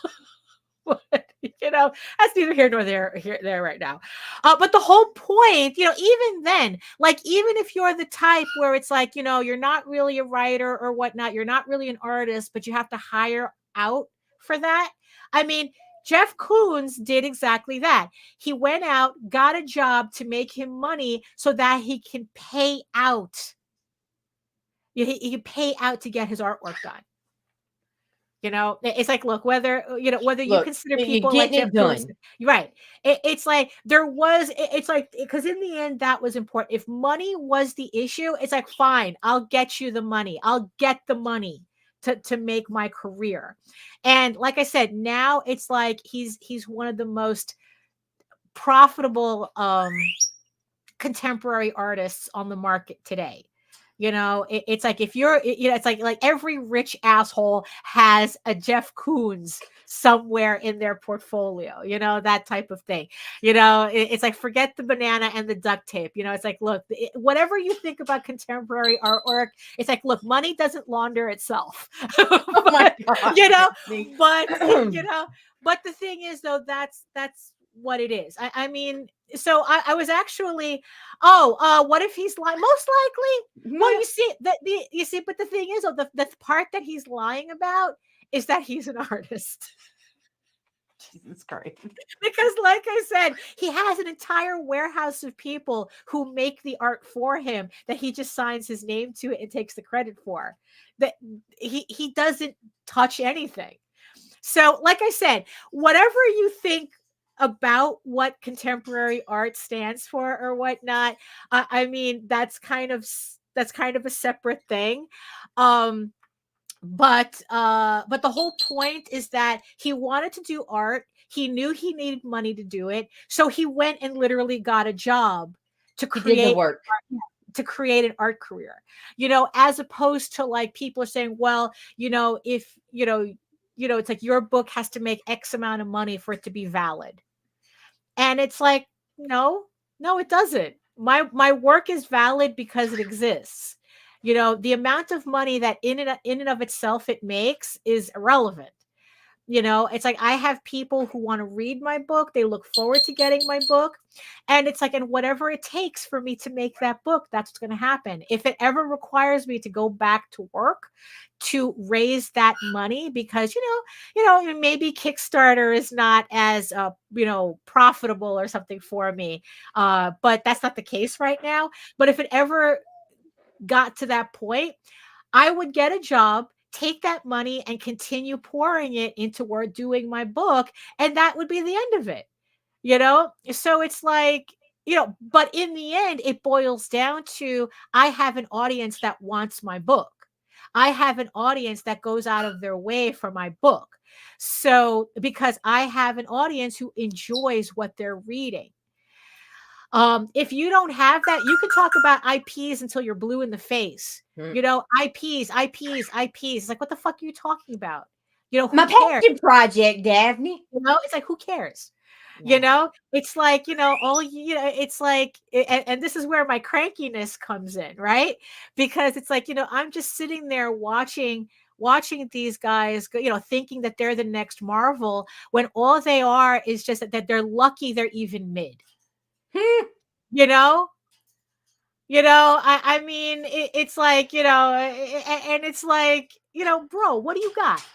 But, you know, that's neither here nor there right now. But the whole point, you know, even then, like, even if you're the type where it's like, you know, you're not really a writer or whatnot, you're not really an artist, but you have to hire out for that. I mean, Jeff Koons did exactly that. He went out, got a job to make him money so that he can pay out. He can pay out to get his artwork done. You know, it's like, look, whether you consider people like Jeff Koons, right? It's like it's like, because in the end, that was important. If money was the issue, it's like, fine, I'll get you the money. I'll get the money to make my career. And like I said, now it's like he's one of the most profitable contemporary artists on the market today. You know, it's like if you're, you know, it's like every rich asshole has a Jeff Koons somewhere in their portfolio, you know, that type of thing. You know, it's like, forget the banana and the duct tape. You know, it's like, look, whatever you think about contemporary artwork, it's like, look, money doesn't launder itself. Oh my God. You know, but the thing is, though, that's what it is. I mean, so I was actually, what if he's lying? Most likely, well, you see, but the thing is, the part that he's lying about is that he's an artist. Jesus Christ. Because like I said, he has an entire warehouse of people who make the art for him that he just signs his name to it and takes the credit for. That he doesn't touch anything. So like I said, whatever you think about what contemporary art stands for or whatnot, I mean, that's kind of a separate thing. But the whole point is that he wanted to do art. He knew he needed money to do it. So he went and literally got a job to create work. To create an art career, you know, as opposed to like people are saying, well, you know, if, you know, it's like your book has to make X amount of money for it to be valid. And it's like, no, it doesn't. My work is valid because it exists. You know, the amount of money that in and of itself it makes is irrelevant. You know, it's like, I have people who want to read my book. They look forward to getting my book. And it's like, and whatever it takes for me to make that book, that's what's going to happen. If it ever requires me to go back to work to raise that money, because, you know, maybe Kickstarter is not as, you know, profitable or something for me. But that's not the case right now. But if it ever got to that point, I would get a job, take that money and continue pouring it into doing my book, and that would be the end of it. So it's like, but in the end, it boils down to, I have an audience that wants my book. I have an audience that goes out of their way for my book. So because I have an audience who enjoys what they're reading. If you don't have that, you can talk about IPs until you're blue in the face. IPs. It's like, what the fuck are you talking about? Who My cares? passion project, Daphne. It's like, who cares? It's like, it's like, and this is where my crankiness comes in, right? Because it's like, I'm just sitting there watching these guys, thinking that they're the next Marvel, when all they are is just that they're lucky they're even mid. I mean, it's like, and it's like, bro, what do you got? It's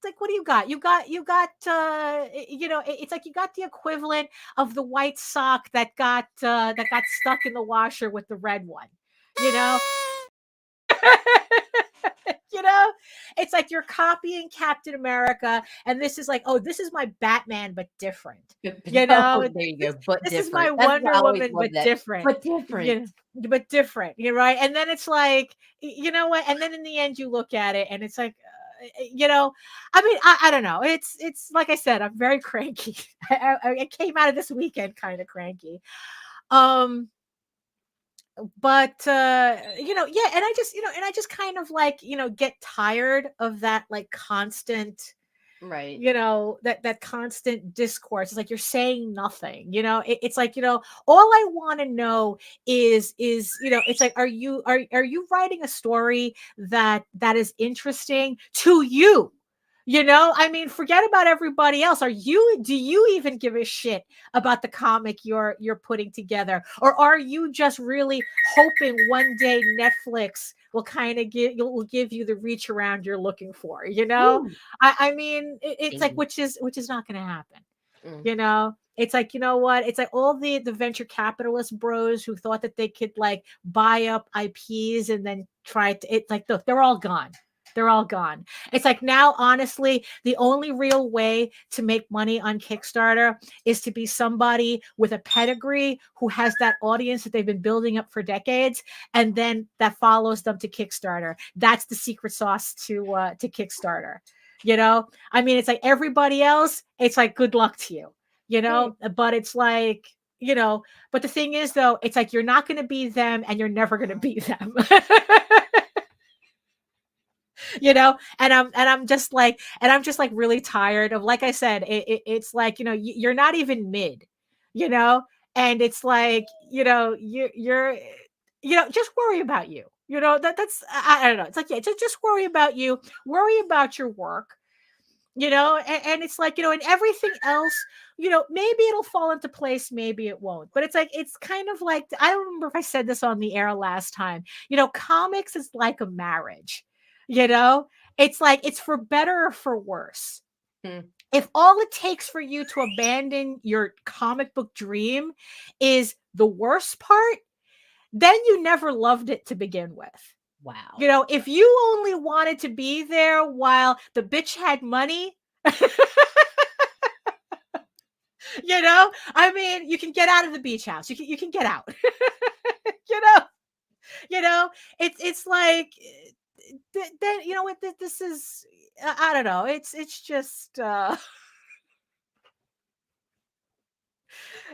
like, what do you got? You got, it's like you got the equivalent of the white sock that got stuck in the washer with the red one, it's like you're copying Captain America, and this is like, oh, this is my Batman, but different. There you go. But this different. is my That's Wonder Woman, but different. But different. But different. You're right. And then it's like, you know what? And then in the end, you look at it, and it's like, I mean, I don't know. It's like I said, I'm very cranky. I came out of this weekend kind of cranky. But yeah, and I just kind of like, get tired of that like constant, right, that constant discourse. It's like you're saying nothing. It's like, all I want to know is it's like, are you writing a story that is interesting to you? I mean, forget about everybody else. Do you even give a shit about the comic you're putting together? Or are you just really hoping one day Netflix will kind of give you the reach around you're looking for? I mean, it's like, which is not going to happen. It's like, what? It's like all the venture capitalist bros who thought that they could like buy up IPs and then try to, it's like, look, they're all gone. They're all gone. It's like now, honestly, the only real way to make money on Kickstarter is to be somebody with a pedigree who has that audience that they've been building up for decades, and then that follows them to Kickstarter. That's the secret sauce to Kickstarter. I mean, it's like everybody else, it's like, good luck to you, but it's like, but the thing is, though, it's like, you're not going to be them and you're never going to be them. And I'm just like really tired of, like I said, it's like, you're not even mid, and it's like, you're just worry about you, that's, I don't know. It's like, yeah, just worry about you, worry about your work, and it's like, and everything else, maybe it'll fall into place, maybe it won't. But it's like, it's kind of like, I don't remember if I said this on the air last time, comics is like a marriage. It's like, it's for better or for worse. If all it takes for you to abandon your comic book dream is the worst part, then you never loved it to begin with. Wow. If you only wanted to be there while the bitch had money, I mean, you can get out of the beach house. You can get out. It's like, then what, this is, I don't know, it's just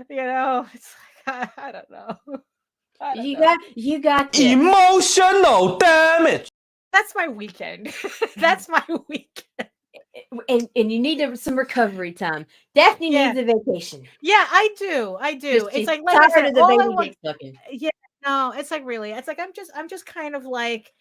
it's like, I don't know. You got this. Emotional damage. That's my weekend. That's my weekend. And you need some recovery time. Daphne needs a vacation. Yeah, I do. It's like I said, the baby dick sucking. Yeah, no, it's like, really, it's like, I'm just kind of like,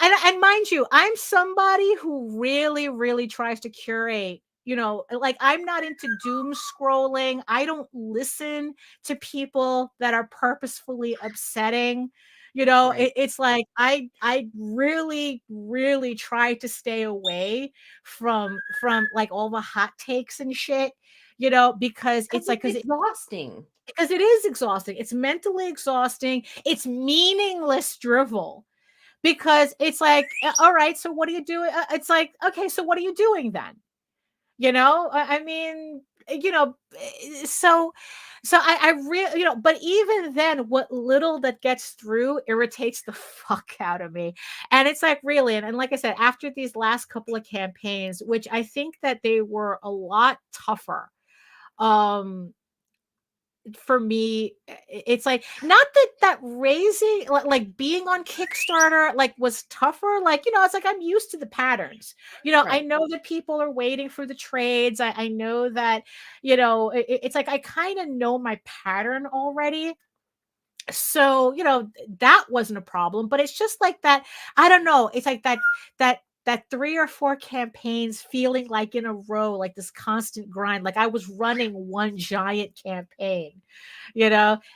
and mind you, I'm somebody who really, really tries to curate, like, I'm not into doom scrolling. I don't listen to people that are purposefully upsetting. Right. It's like, I really, really try to stay away from like all the hot takes and shit, because it's like, exhausting. Because it is exhausting. It's mentally exhausting. It's meaningless drivel. Because it's like, all right, so what are you doing? It's like, okay, so what are you doing then? I mean, so I really, but even then, what little that gets through irritates the fuck out of me. And it's like, really, and like I said, after these last couple of campaigns, which I think that they were a lot tougher, for me, it's like, not that raising, like being on Kickstarter, like, was tougher. Like, it's like, I'm used to the patterns. Right. I know that people are waiting for the trades. I know that, it's like, I kind of know my pattern already. So, that wasn't a problem, but it's just like that. I don't know. It's like that 3 or 4 campaigns feeling like in a row, like this constant grind, like I was running one giant campaign,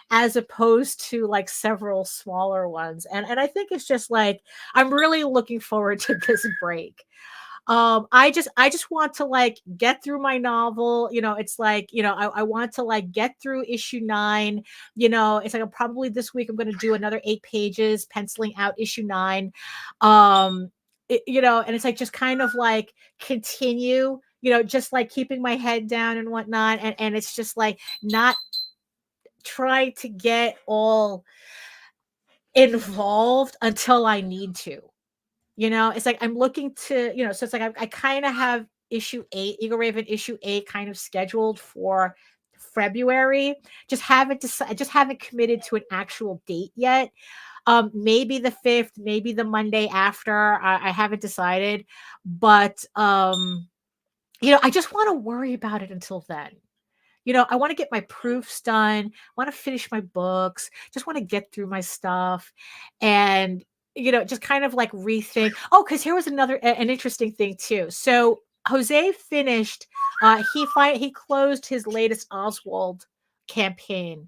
as opposed to like several smaller ones. And I think it's just like, I'm really looking forward to this break. I just want to like get through my novel. It's like, I want to like get through issue 9. It's like, probably this week I'm going to do another 8 pages, penciling out issue 9. And it's like, just kind of like continue, just like keeping my head down and whatnot. And it's just like, not trying to get all involved until I need to. It's like, I'm looking to, so it's like, I kind of have issue 8, Eagle Raven issue 8 kind of scheduled for February. Just haven't committed to an actual date yet. Maybe the 5th, maybe the Monday after. I haven't decided, but I just want to worry about it until then. I want to get my proofs done. I want to finish my books. Just want to get through my stuff, and just kind of like rethink. Oh, because here was an interesting thing too. So Jose finished. He closed his latest Oswald campaign.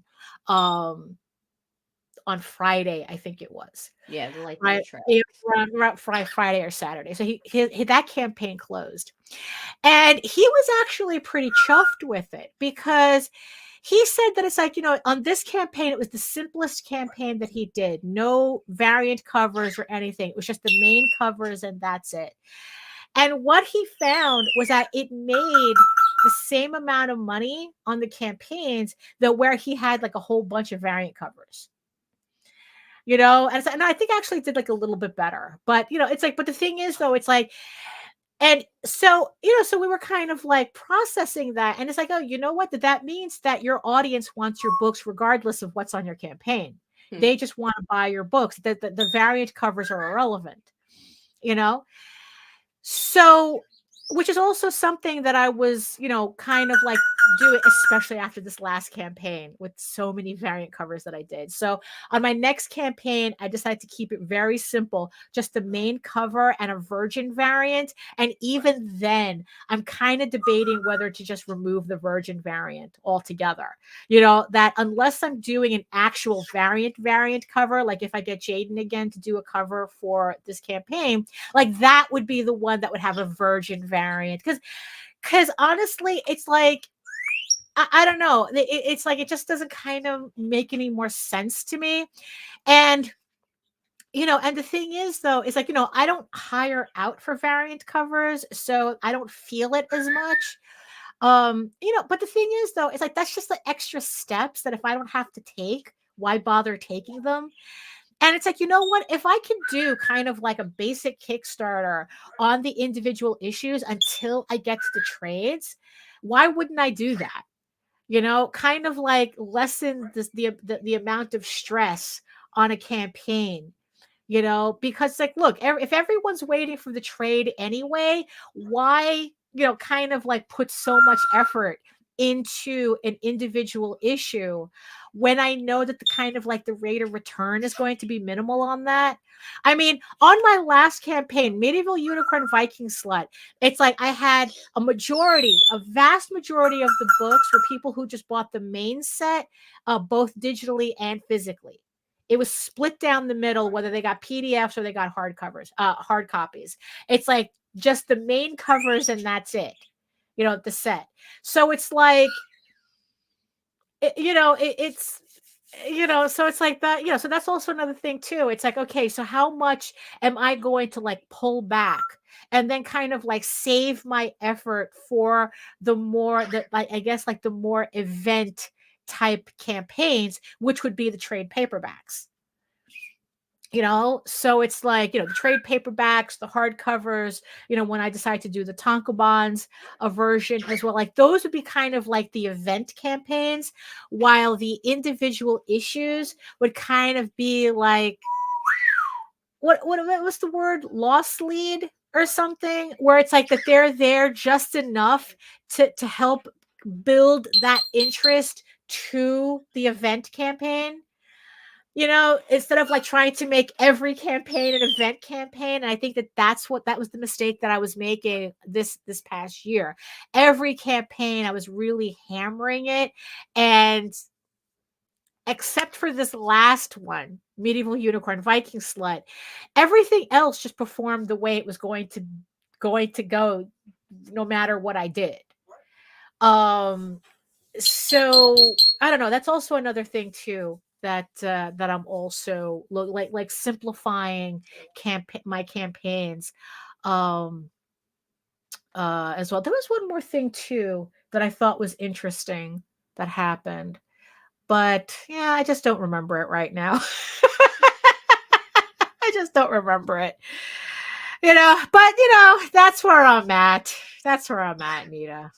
On Friday, I think it was. Yeah, the light track. Around Friday or Saturday. So he that campaign closed, and he was actually pretty chuffed with it, because he said that it's like, on this campaign, it was the simplest campaign that he did. No variant covers or anything. It was just the main covers, and that's it. And what he found was that it made the same amount of money on the campaigns that where he had like a whole bunch of variant covers. And I think actually did like a little bit better. But, it's like, but the thing is, though, it's like, and so, so we were kind of like processing that. And it's like, oh, you know what? That means that your audience wants your books regardless of what's on your campaign. They just want to buy your books. The variant covers are irrelevant, So, which is also something that I was, kind of like doing, especially after this last campaign with so many variant covers that I did. So on my next campaign, I decided to keep it very simple, just the main cover and a Virgin variant. And even then, I'm kind of debating whether to just remove the Virgin variant altogether. That unless I'm doing an actual variant cover, like if I get Jaden again to do a cover for this campaign, like that would be the one that would have a Virgin variant. Because honestly, it's like, I don't know. It's like, it just doesn't kind of make any more sense to me. And, and the thing is, though, is like, I don't hire out for variant covers, so I don't feel it as much. But the thing is, though, it's like, that's just the extra steps that if I don't have to take, why bother taking them? And it's like, you know what? If I can do kind of like a basic Kickstarter on the individual issues until I get to the trades, why wouldn't I do that? Kind of like lessen the amount of stress on a campaign, because like, look, if everyone's waiting for the trade anyway, why, kind of like put so much effort into an individual issue when I know that the kind of like the rate of return is going to be minimal on that. I mean, on my last campaign, Medieval Unicorn Viking Slut, it's like I had a vast majority of the books were people who just bought the main set, both digitally and physically. It was split down the middle, whether they got PDFs or they got hard copies. It's like just the main covers and that's it. the set. So it's like, so it's like that, so that's also another thing too. It's like, okay, so how much am I going to like pull back and then kind of like save my effort for the more that, like, I guess like the more event type campaigns, which would be the trade paperbacks. So it's like, the trade paperbacks, the hardcovers, when I decide to do the tankobons, a version as well, like those would be kind of like the event campaigns, while the individual issues would kind of be like, what was the word? Loss lead or something, where it's like that they're there just enough to help build that interest to the event campaign. Instead of like trying to make every campaign an event campaign. And I think that was the mistake that I was making this past year. Every campaign, I was really hammering it. And except for this last one, Medieval Unicorn Viking Slut, everything else just performed the way it was going to go, no matter what I did. So I don't know. That's also another thing too, that I'm also like simplifying my campaigns as well. There was one more thing too that I thought was interesting that happened, but yeah, I just don't remember it right now. I just don't remember it. But that's where I'm at. That's where I'm at, Nita.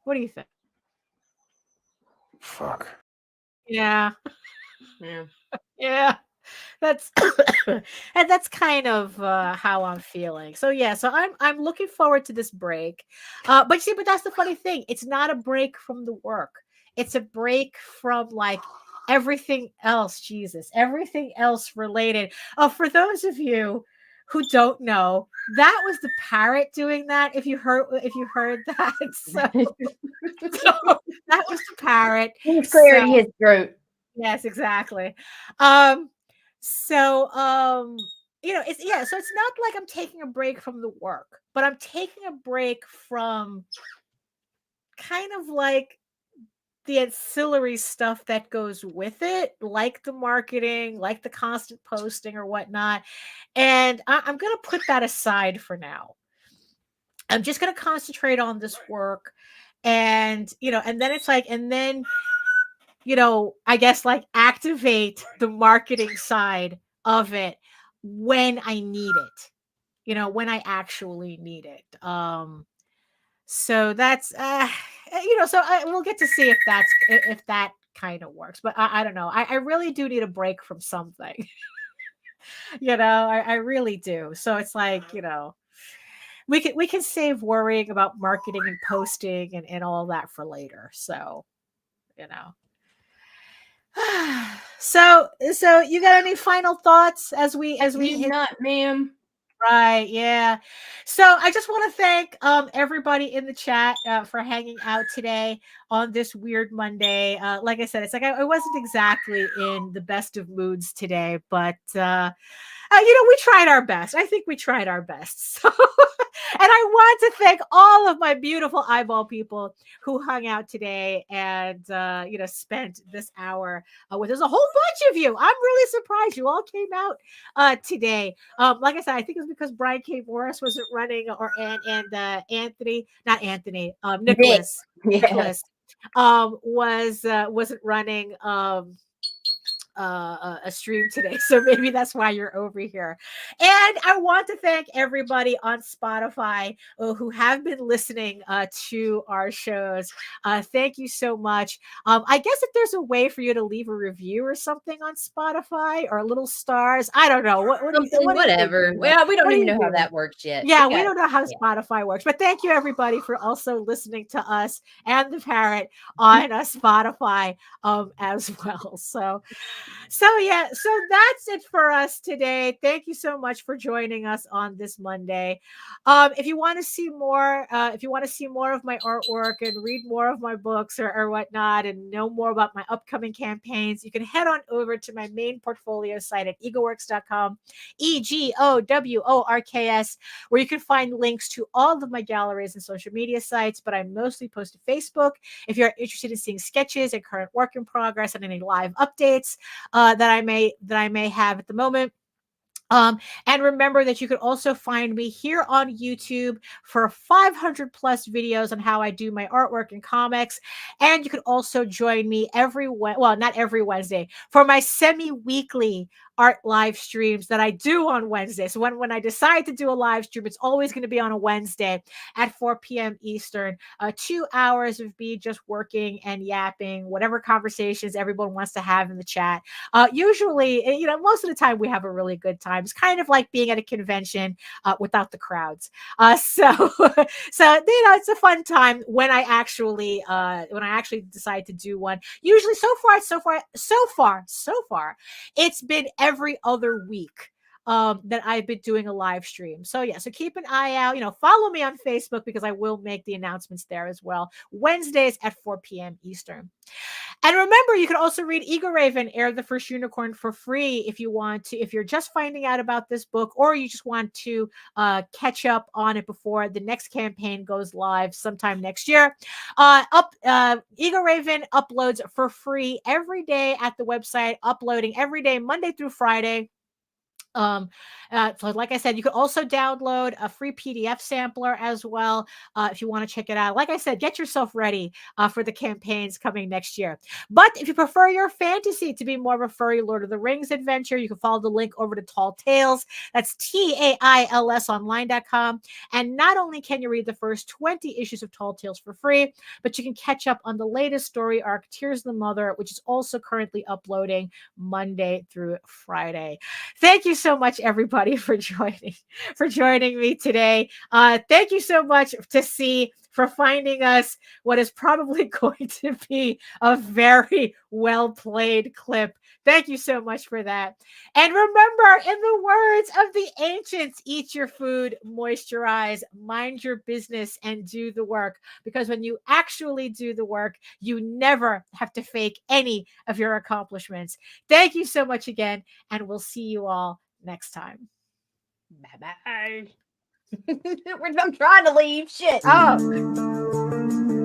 What do you think? Fuck. Yeah. Yeah. Yeah. That's and that's kind of how I'm feeling. So yeah, so I'm looking forward to this break. But that's the funny thing. It's not a break from the work. It's a break from like everything else. Jesus, everything else related. Oh, for those of you who don't know, that was the parrot doing that. If you heard that, so that was the parrot. He's clearing his throat. Yes, exactly. So it's not like I'm taking a break from the work, but I'm taking a break from kind of like the ancillary stuff that goes with it, like the marketing, like the constant posting or whatnot. And I'm going to put that aside for now. I'm just going to concentrate on this work. And, and then it's like, I guess like activate the marketing side of it when I need it, when I actually need it. So that's, we'll get to see if that kind of works, but I don't know. I really do need a break from something, I really do. So it's like, we can save worrying about marketing and posting and all that for later. So, So you got any final thoughts as we hit? Not, ma'am. Right, yeah. So I just want to thank everybody in the chat for hanging out today on this weird Monday. Like I said, it's like I wasn't exactly in the best of moods today, but we tried our best. I think we tried our best. So, and I want to thank all of my beautiful eyeball people who hung out today and, spent this hour with us. A whole bunch of you. I'm really surprised you all came out today. Like I said, I think it was because Brian K. Morris wasn't running, Nicholas. Yeah. Nicholas wasn't running a stream today, so maybe that's why you're over here. And I want to thank everybody on Spotify who have been listening to our shows. Thank you so much. I guess if there's a way for you to leave a review or something on Spotify or little stars, I don't know. Whatever. Well, we don't even know how that works yet. Yeah, we don't know how Spotify works, but thank you everybody for also listening to us and the parrot on Spotify as well. So So that's it for us today. Thank you so much for joining us on this Monday. If you want to see more, of my artwork and read more of my books or whatnot, and know more about my upcoming campaigns, you can head on over to my main portfolio site at egoworks.com, EGOWORKS, where you can find links to all of my galleries and social media sites. But I mostly post to Facebook. If you're interested in seeing sketches and current work in progress and any live updates that I may have at the moment. And remember that you can also find me here on YouTube for 500 plus videos on how I do my artwork and comics. And you can also join me not every Wednesday, for my semi-weekly art live streams that I do on Wednesday. So when I decide to do a live stream, it's always going to be on a Wednesday at 4 p.m. Eastern. 2 hours of me just working and yapping, whatever conversations everyone wants to have in the chat. Usually, most of the time we have a really good time. It's kind of like being at a convention without the crowds. So it's a fun time when I actually decide to do one. Usually, so far, it's been every other week that I've been doing a live stream. So keep an eye out. Follow me on Facebook because I will make the announcements there as well. Wednesdays at 4 p.m. Eastern. And remember, you can also read Ego Raven, Heir of the First Unicorn, for free if you want to. If you're just finding out about this book, or you just want to catch up on it before the next campaign goes live sometime next year. Ego Raven uploads for free every day at the website, uploading every day, Monday through Friday. So like I said, you can also download a free PDF sampler as well if you want to check it out. Like I said, get yourself ready for the campaigns coming next year. But if you prefer your fantasy to be more of a furry Lord of the Rings adventure, you can follow the link over to Tall Tales. That's TAILS online.com. And not only can you read the first 20 issues of Tall Tales for free, but you can catch up on the latest story arc, Tears of the Mother, which is also currently uploading Monday through Friday. Thank you so much, everybody, for joining me today. Thank you so much for finding us what is probably going to be a very well played clip. Thank you so much for that. And remember, in the words of the ancients, eat your food, moisturize, mind your business, and do the work. Because when you actually do the work, you never have to fake any of your accomplishments. Thank you so much again, and we'll see you all next time. Bye-bye. I'm trying to leave. Shit. Oh.